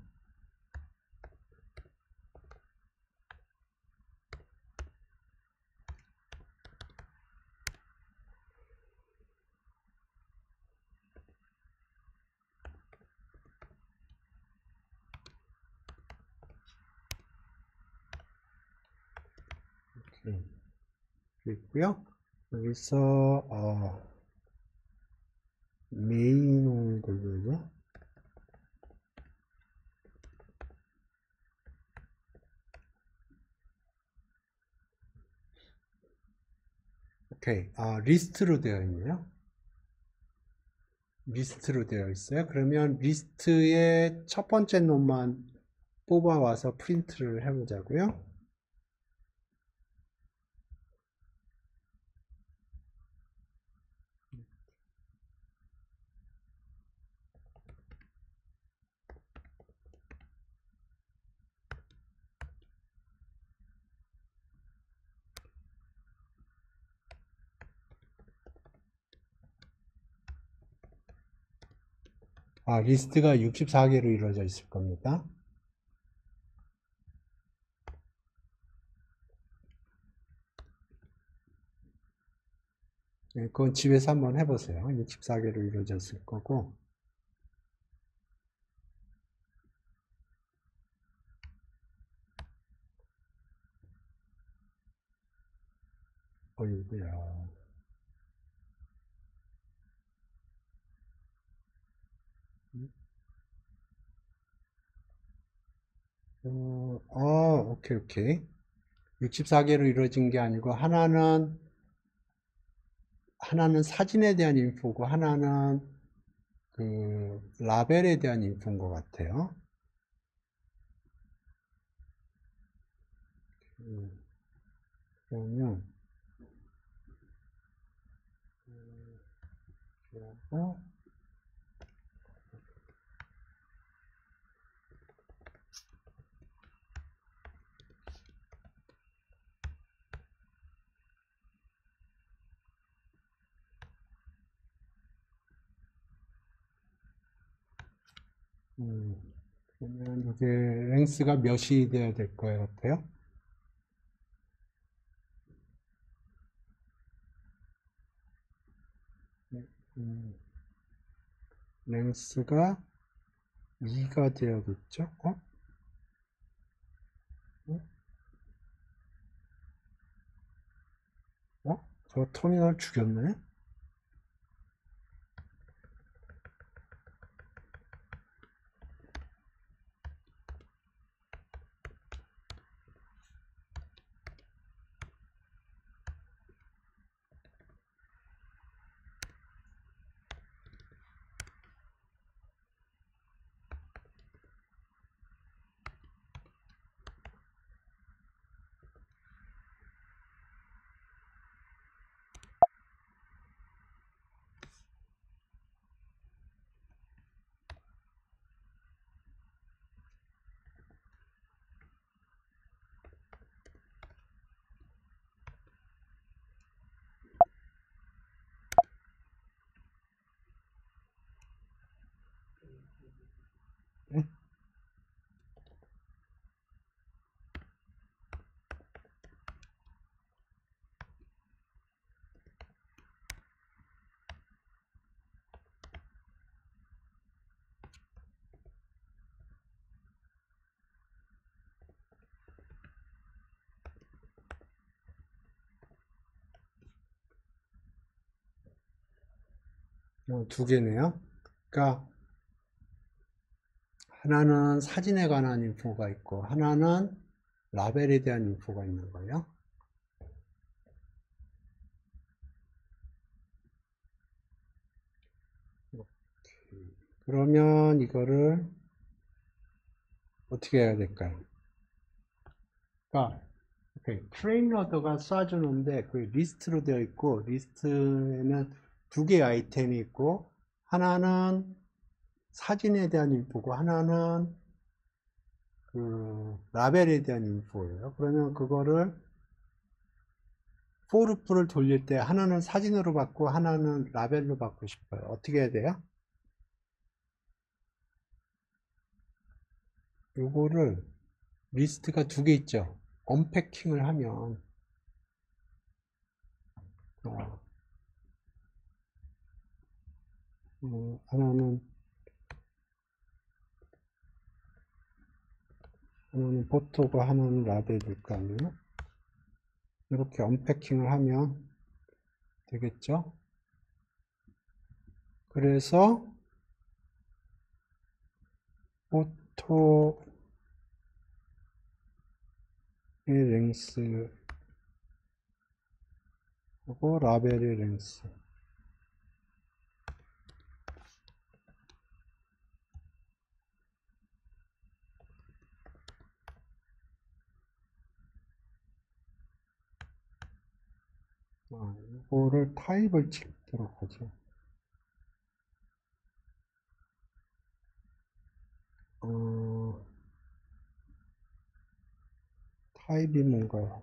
있고요. 여기서 메인을 걸고요. 오케이. 리스트로 되어 있네요. 리스트로 되어 있어요. 그러면 리스트의 첫 번째 놈만 뽑아와서 프린트를 해보자고요. 리스트가 64개로 이루어져 있을 겁니다. 네, 그건 집에서 한번 해보세요. 64개로 이루어졌을 거고. 어이구야. 오케이, 오케이. 64개로 이루어진 게 아니고, 하나는 사진에 대한 인포고, 하나는 그, 라벨에 대한 인포인 것 같아요. 그러면, 어? 그러면 이게 랭스가 몇이 돼야 될 것 같아요? 음, 랭스가 2가 되어야겠죠? 어? 저 터미널 죽였네? 네? 두 개네요. 그러니까 하나는 사진에 관한 인포가 있고 하나는 라벨에 대한 인포가 있는 거예요. 그러면 이거를 어떻게 해야 될까요? 그러니까 프레임 로더가 쏴주는데 그 리스트로 되어 있고 리스트에는 두 개의 아이템이 있고 하나는 사진에 대한 인포고 하나는 그 라벨에 대한 인포예요. 그러면 그거를 for loop를 돌릴 때 하나는 사진으로 받고 하나는 라벨로 받고 싶어요. 어떻게 해야 돼요? 요거를 리스트가 두 개 있죠. 언패킹을 하면 어, 하나는 포토고 하나는 라벨일 거 아니에요? 이렇게 언패킹을 하면 되겠죠? 그래서 포토의 랭스하고 라벨의 랭스 이거를 타입을 찍도록 하죠. 타입이 뭔가요?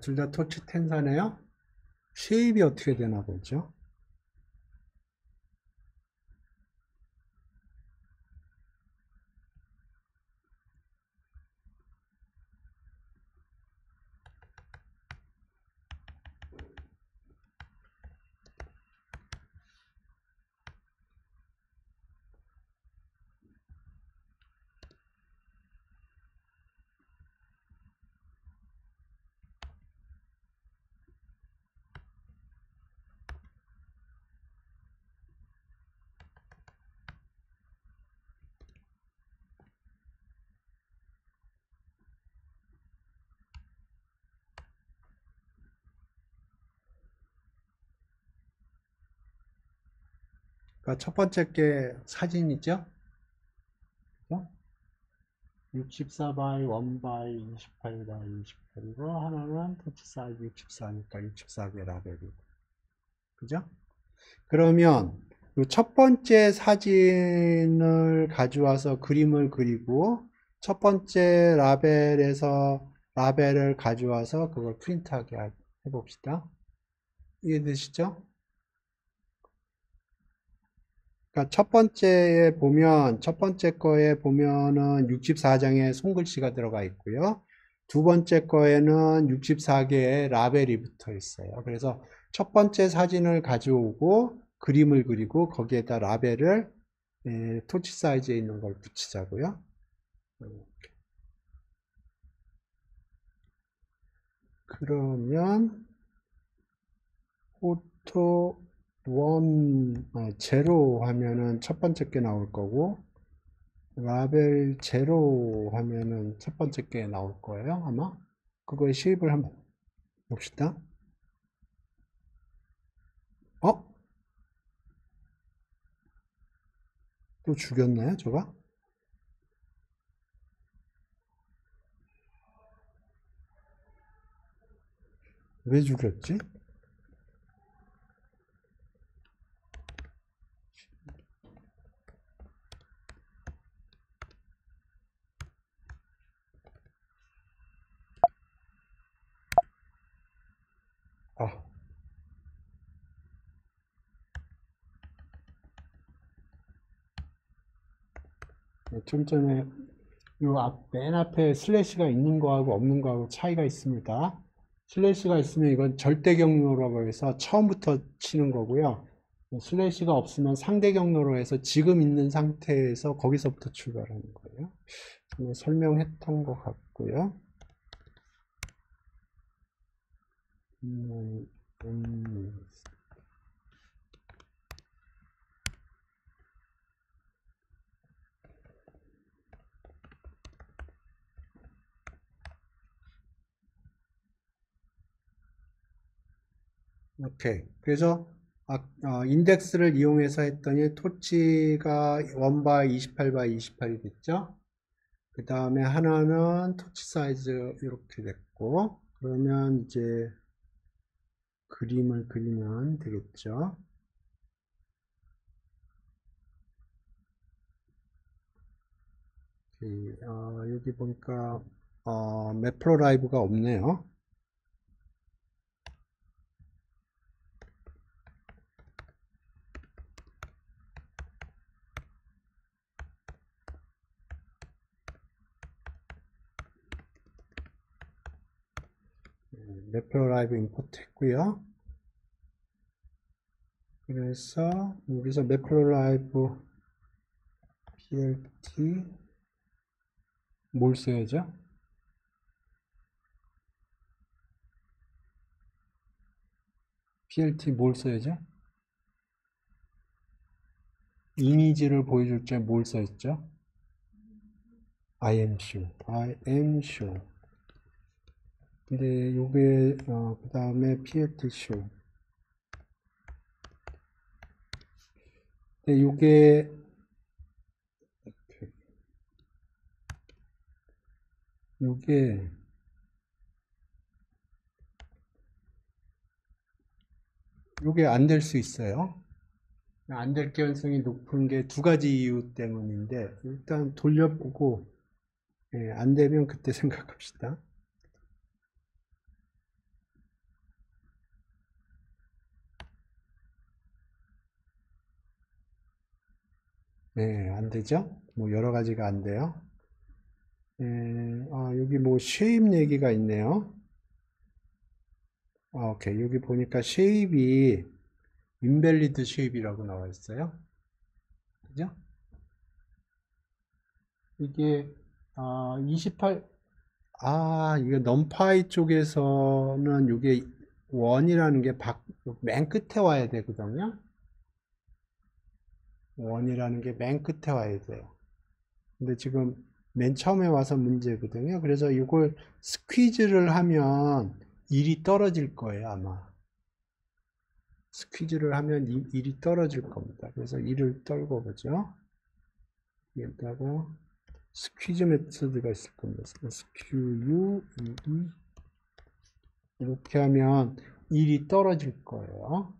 둘 다 토치 텐사네요. 쉐입이 어떻게 되나 보죠. 그러니까 첫 번째 게 사진이죠. 64 by 1 by 28 by 28이고 하나는 터치 사이즈 64니까 64개 라벨이고 그죠? 그러면 첫 번째 사진을 가져와서 그림을 그리고 첫 번째 라벨에서 라벨을 가져와서 그걸 프린트하게 해봅시다. 이해되시죠? 그러니까 첫 번째 거에 보면은 64장의 손글씨가 들어가 있고요. 두 번째 거에는 64개의 라벨이 붙어 있어요. 그래서 첫 번째 사진을 가져오고 그림을 그리고 거기에다 라벨을 토치 사이즈에 있는 걸 붙이자고요. 그러면 포토 0 하면은 첫 번째 게 나올 거고 라벨 0 하면은 첫 번째 게 나올 거예요 아마. 그거의 쉐입을 한번 봅시다. 또 죽였나요 저가? 왜 죽였지? 좀 전에 맨 앞에 슬래시가 있는 거하고 없는 거하고 차이가 있습니다. 슬래시가 있으면 이건 절대 경로라고 해서 처음부터 치는 거고요. 슬래시가 없으면 상대 경로로 해서 지금 있는 상태에서 거기서부터 출발하는 거예요. 설명했던 것 같고요. 오케이. 그래서 인덱스를 이용해서 했더니 토치가 1바이 28바이 28이 됐죠. 그 다음에 하나는 토치 사이즈 이렇게 됐고, 그러면 이제 그림을 그리면 되겠죠. 여기 보니까 매프로 라이브가 없네요. 매프로 라이브 임포트 했고요. 그래서 여기서 매프로 라이브 plt 뭘 써야죠? plt 뭘 써야죠? 이미지를 보여줄 때 뭘 써있죠? I am sure. 근데 요게 그 다음에 plt show. 근데 요게 안 될 수 있어요. 안 될 가능성이 높은 게 두 가지 이유 때문인데, 일단 돌려보고, 안 되면 그때 생각합시다. 안 되죠? 뭐 여러 가지가 안 돼요. 여기 뭐 쉐입 얘기가 있네요. 오케이. 여기 보니까 쉐입이 인밸리드 쉐입이라고 나와 있어요. 그죠? 이게 28 이거 넘파이 쪽에서는 이게 원이라는 게 맨 끝에 와야 되거든요. 원이라는 게 맨 끝에 와야 돼요. 근데 지금 맨 처음에 와서 문제거든요. 그래서 이걸 스퀴즈를 하면 1이 떨어질 거예요, 아마. 스퀴즈를 하면 1이 떨어질 겁니다. 그래서 1을 떨고 보죠. 여기다가 스퀴즈 메소드가 있을 겁니다. 스큐, 이렇게 하면 1이 떨어질 거예요.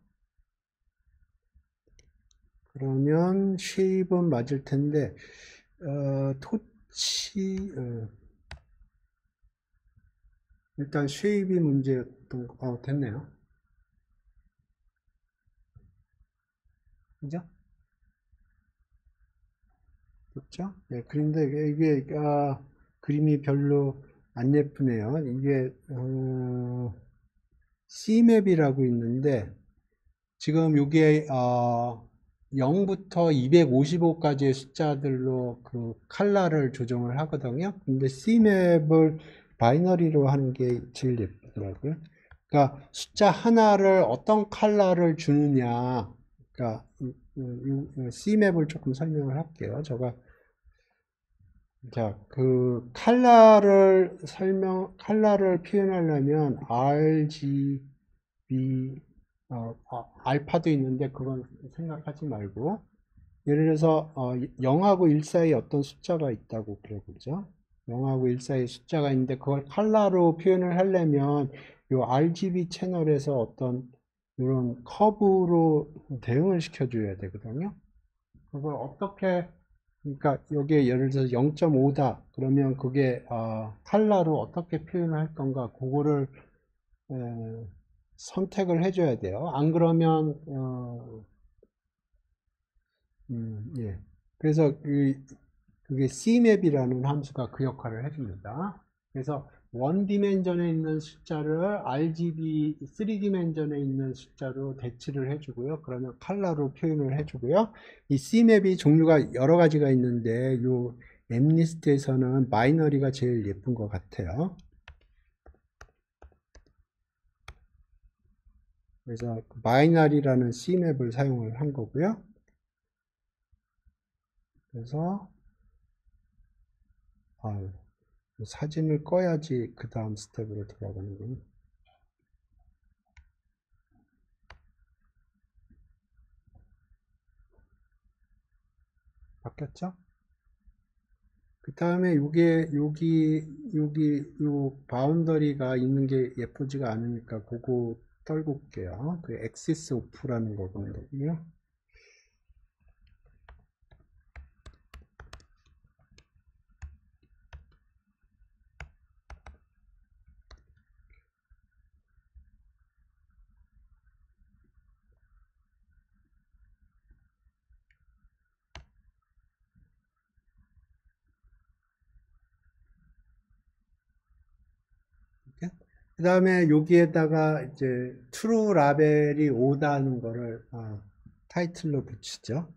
그러면 쉐입은 맞을 텐데, 토치, 일단 쉐입이 문제였던 됐네요. 그죠? 그렇죠? 네, 그런데 이게 그림이 별로 안 예쁘네요. 이게 C맵이라고 있는데 지금 이게 0부터 255까지의 숫자들로 그 컬러를 조정을 하거든요. 근데 C맵을 바이너리로 하는 게 제일 예쁘더라고요. 그러니까 숫자 하나를 어떤 컬러를 주느냐. 그러니까 C맵을 조금 설명을 할게요. 그 컬러를 표현하려면 RGB 알파도 있는데 그건 생각하지 말고 예를 들어서 0하고 1 사이에 어떤 숫자가 있다고 그래보죠. 0하고 1 사이에 숫자가 있는데 그걸 컬러로 표현을 하려면 이 RGB 채널에서 어떤 이런 커브로 대응을 시켜줘야 되거든요. 그걸 어떻게 그러니까 여기에 예를 들어서 0.5다 그러면 그게 컬러로 어떻게 표현할 건가 그거를 선택을 해줘야 돼요. 안 그러면 예. 그래서 이게 CMap이라는 함수가 그 역할을 해줍니다. 그래서 원디멘전에 있는 숫자를 RGB 3디멘전에 있는 숫자로 대치를 해주고요. 그러면 컬러로 표현을 해주고요. 이 CMap이 종류가 여러 가지가 있는데 이 엠리스트에서는 바이너리가 제일 예쁜 것 같아요. 그래서 바이너리라는 CMap을 사용을 한 거고요. 그래서 사진을 꺼야지 그 다음 스텝으로 들어가는군요. 바뀌었죠? 그 다음에 요 바운더리가 있는 게 예쁘지가 않으니까 그거 떨고 올게요. 그 엑시스 오프라는 거거든요. 그 다음에 여기에다가 이제 true 라벨이 오다는 거를 타이틀로 붙이죠.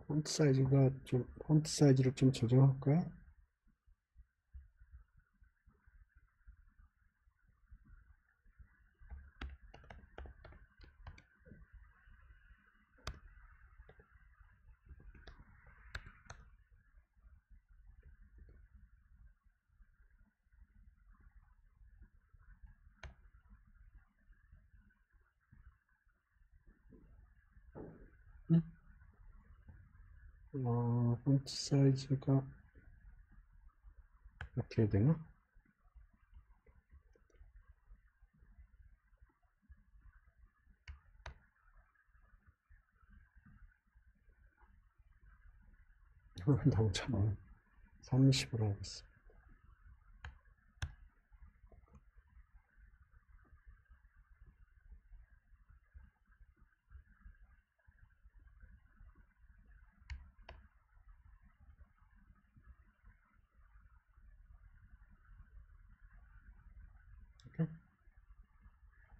폰트 사이즈를 좀 조정할까요? 응? 폰트 사이즈가 어떻게 해야 되나? 너무 작아. 30으로 하겠습니다.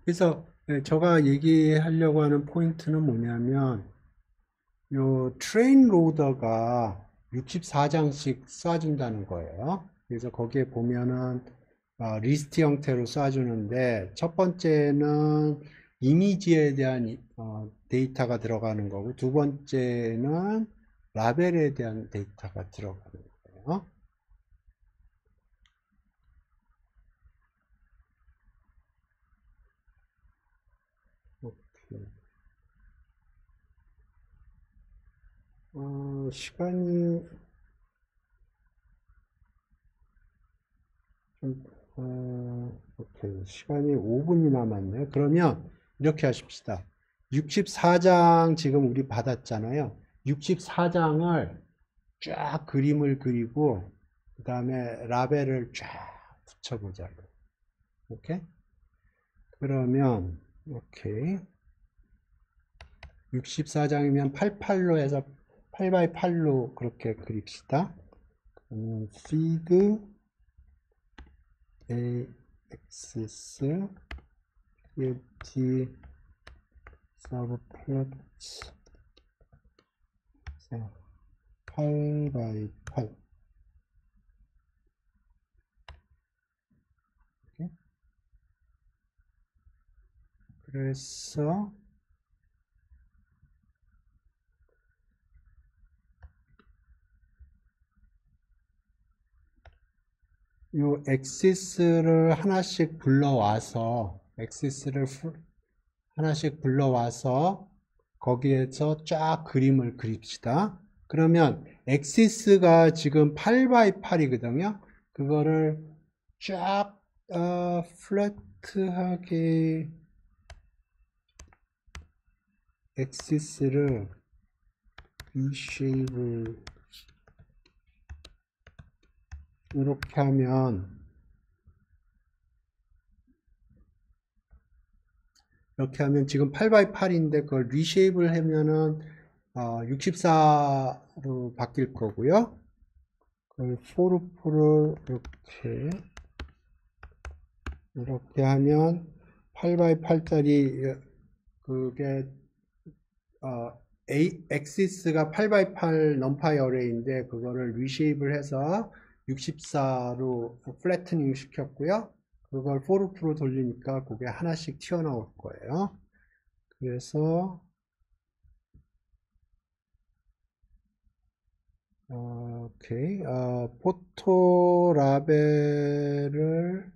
그래서 제가 얘기하려고 하는 포인트는 뭐냐면 요 트레인 로더가 64장씩 쏴준다는 거예요. 그래서 거기에 보면은 리스트 형태로 쏴주는데 첫 번째는 이미지에 대한 데이터가 들어가는 거고 두 번째는 라벨에 대한 데이터가 들어가는 거예요. 오케이. 시간이 좀, 오케이. 시간이 5분이 남았네. 그러면 이렇게 하십시다. 64장 지금 우리 받았잖아요. 64장을 쫙 그림을 그리고 그 다음에 라벨을 쫙 붙여보자고. 오케이? 그러면 오케이. 64장이면 88로 해서 8x8로 그렇게 그립시다. 그러면 feed axis PLT subplot 8x8 그래서 요 엑시스를 하나씩 불러와서 하나씩 불러와서 거기에서 쫙 그림을 그립시다. 그러면 엑시스가 지금 8x8이거든요. 그거를 쫙 플랫하게 엑시스를 V쉐입을 이렇게 하면 지금 8x8인데 그걸 리쉐입을 하면은 64로 바뀔 거고요. 그걸 포르프를 이렇게 하면 8x8짜리 그게 엑시스가 8x8 넘파이 어레이인데 그거를 리쉐입을 해서 64로 플래트닝 시켰고요. 그걸 포르프로 돌리니까 그게 하나씩 튀어나올 거예요. 그래서 오케이. 포토 라벨을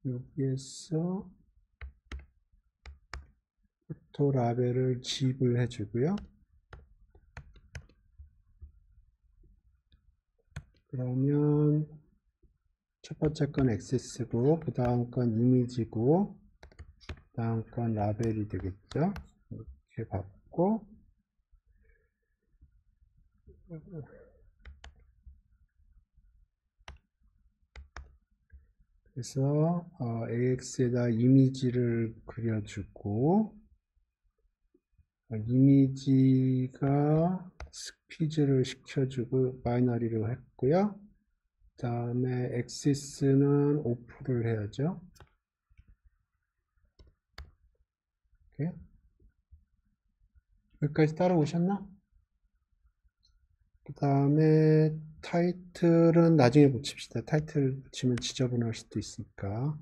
여기에서 포토 라벨을 지입을 해주고요. 그러면 첫 번째 건 엑세스고 그 다음 건 이미지고 그 다음 건 라벨이 되겠죠. 이렇게 받고 그래서 AX에다 이미지를 그려주고 이미지가 스퀴즈를 시켜주고 바이너리로 했고요. 그 다음에 엑시스는 오프를 해야죠. 이렇게. 여기까지 따라오셨나? 그 다음에 타이틀은 나중에 붙입시다. 타이틀 붙이면 지저분할 수도 있으니까.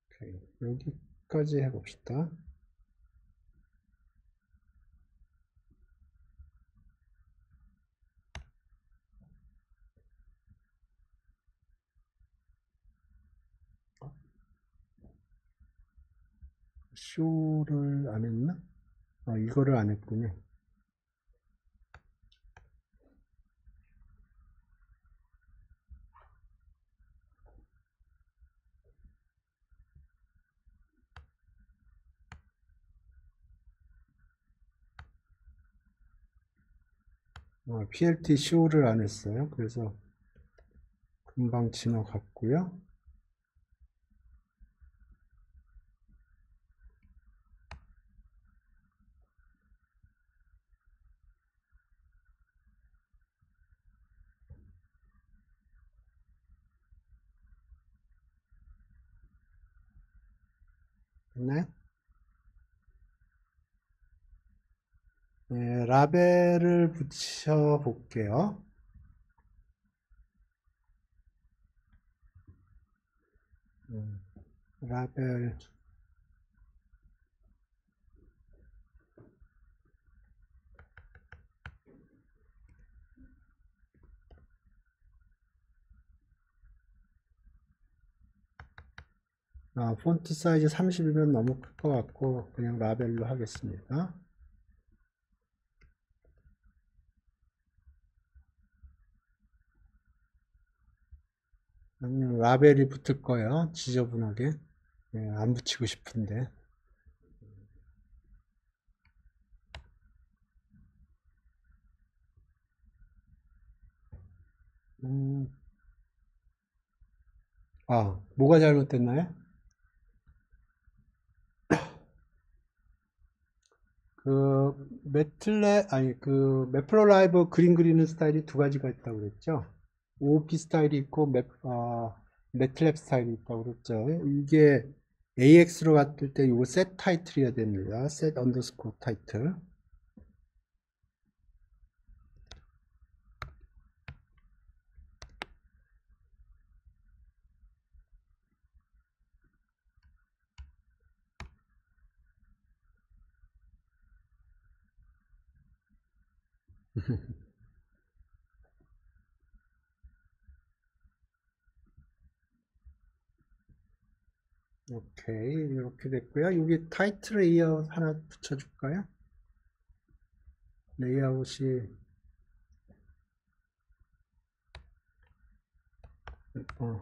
오케이. 여기까지 해봅시다. 쇼를 안 했나? 이거를 안 했군요. PLT 쇼를 안 했어요. 그래서 금방 지나갔고요. 됐나요? 네, 라벨을 붙여 볼게요. 라벨 폰트 사이즈 30이면 너무 클 것 같고 그냥 라벨로 하겠습니다. 라벨이 붙을 거예요. 지저분하게. 예, 안 붙이고 싶은데. 뭐가 잘못됐나요? 매플로 라이브 그림 그리는 스타일이 두 가지가 있다고 그랬죠. OOP 스타일이 있고, 매틀랩 스타일이 있다고 그랬죠. 이게 AX로 갔을 때 이거 셋 타이틀이어야 됩니다. 셋 언더스코어 타이틀. 오케이, 이렇게 됐고요. 여기 타이틀 레이아웃 하나 붙여줄까요? 레이아웃이 어,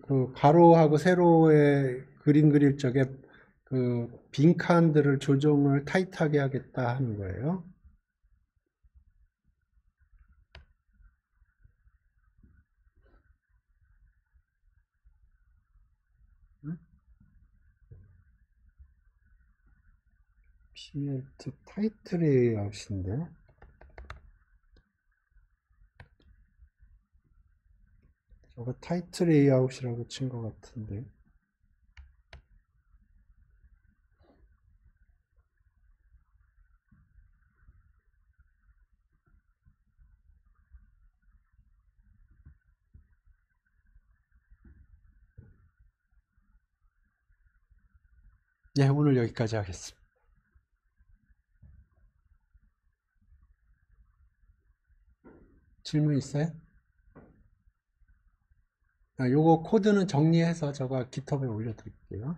그 가로하고 세로에 그림 그릴 적에 그 빈칸들을 조정을 타이트하게 하겠다 하는 거예요. PLT 타이틀 레이아웃인데 저거 타이틀 레이아웃이라고 친 것 같은데. 네, 오늘 여기까지 하겠습니다. 질문 있어요? 요거 코드는 정리해서 제가 깃허브에 올려드릴게요.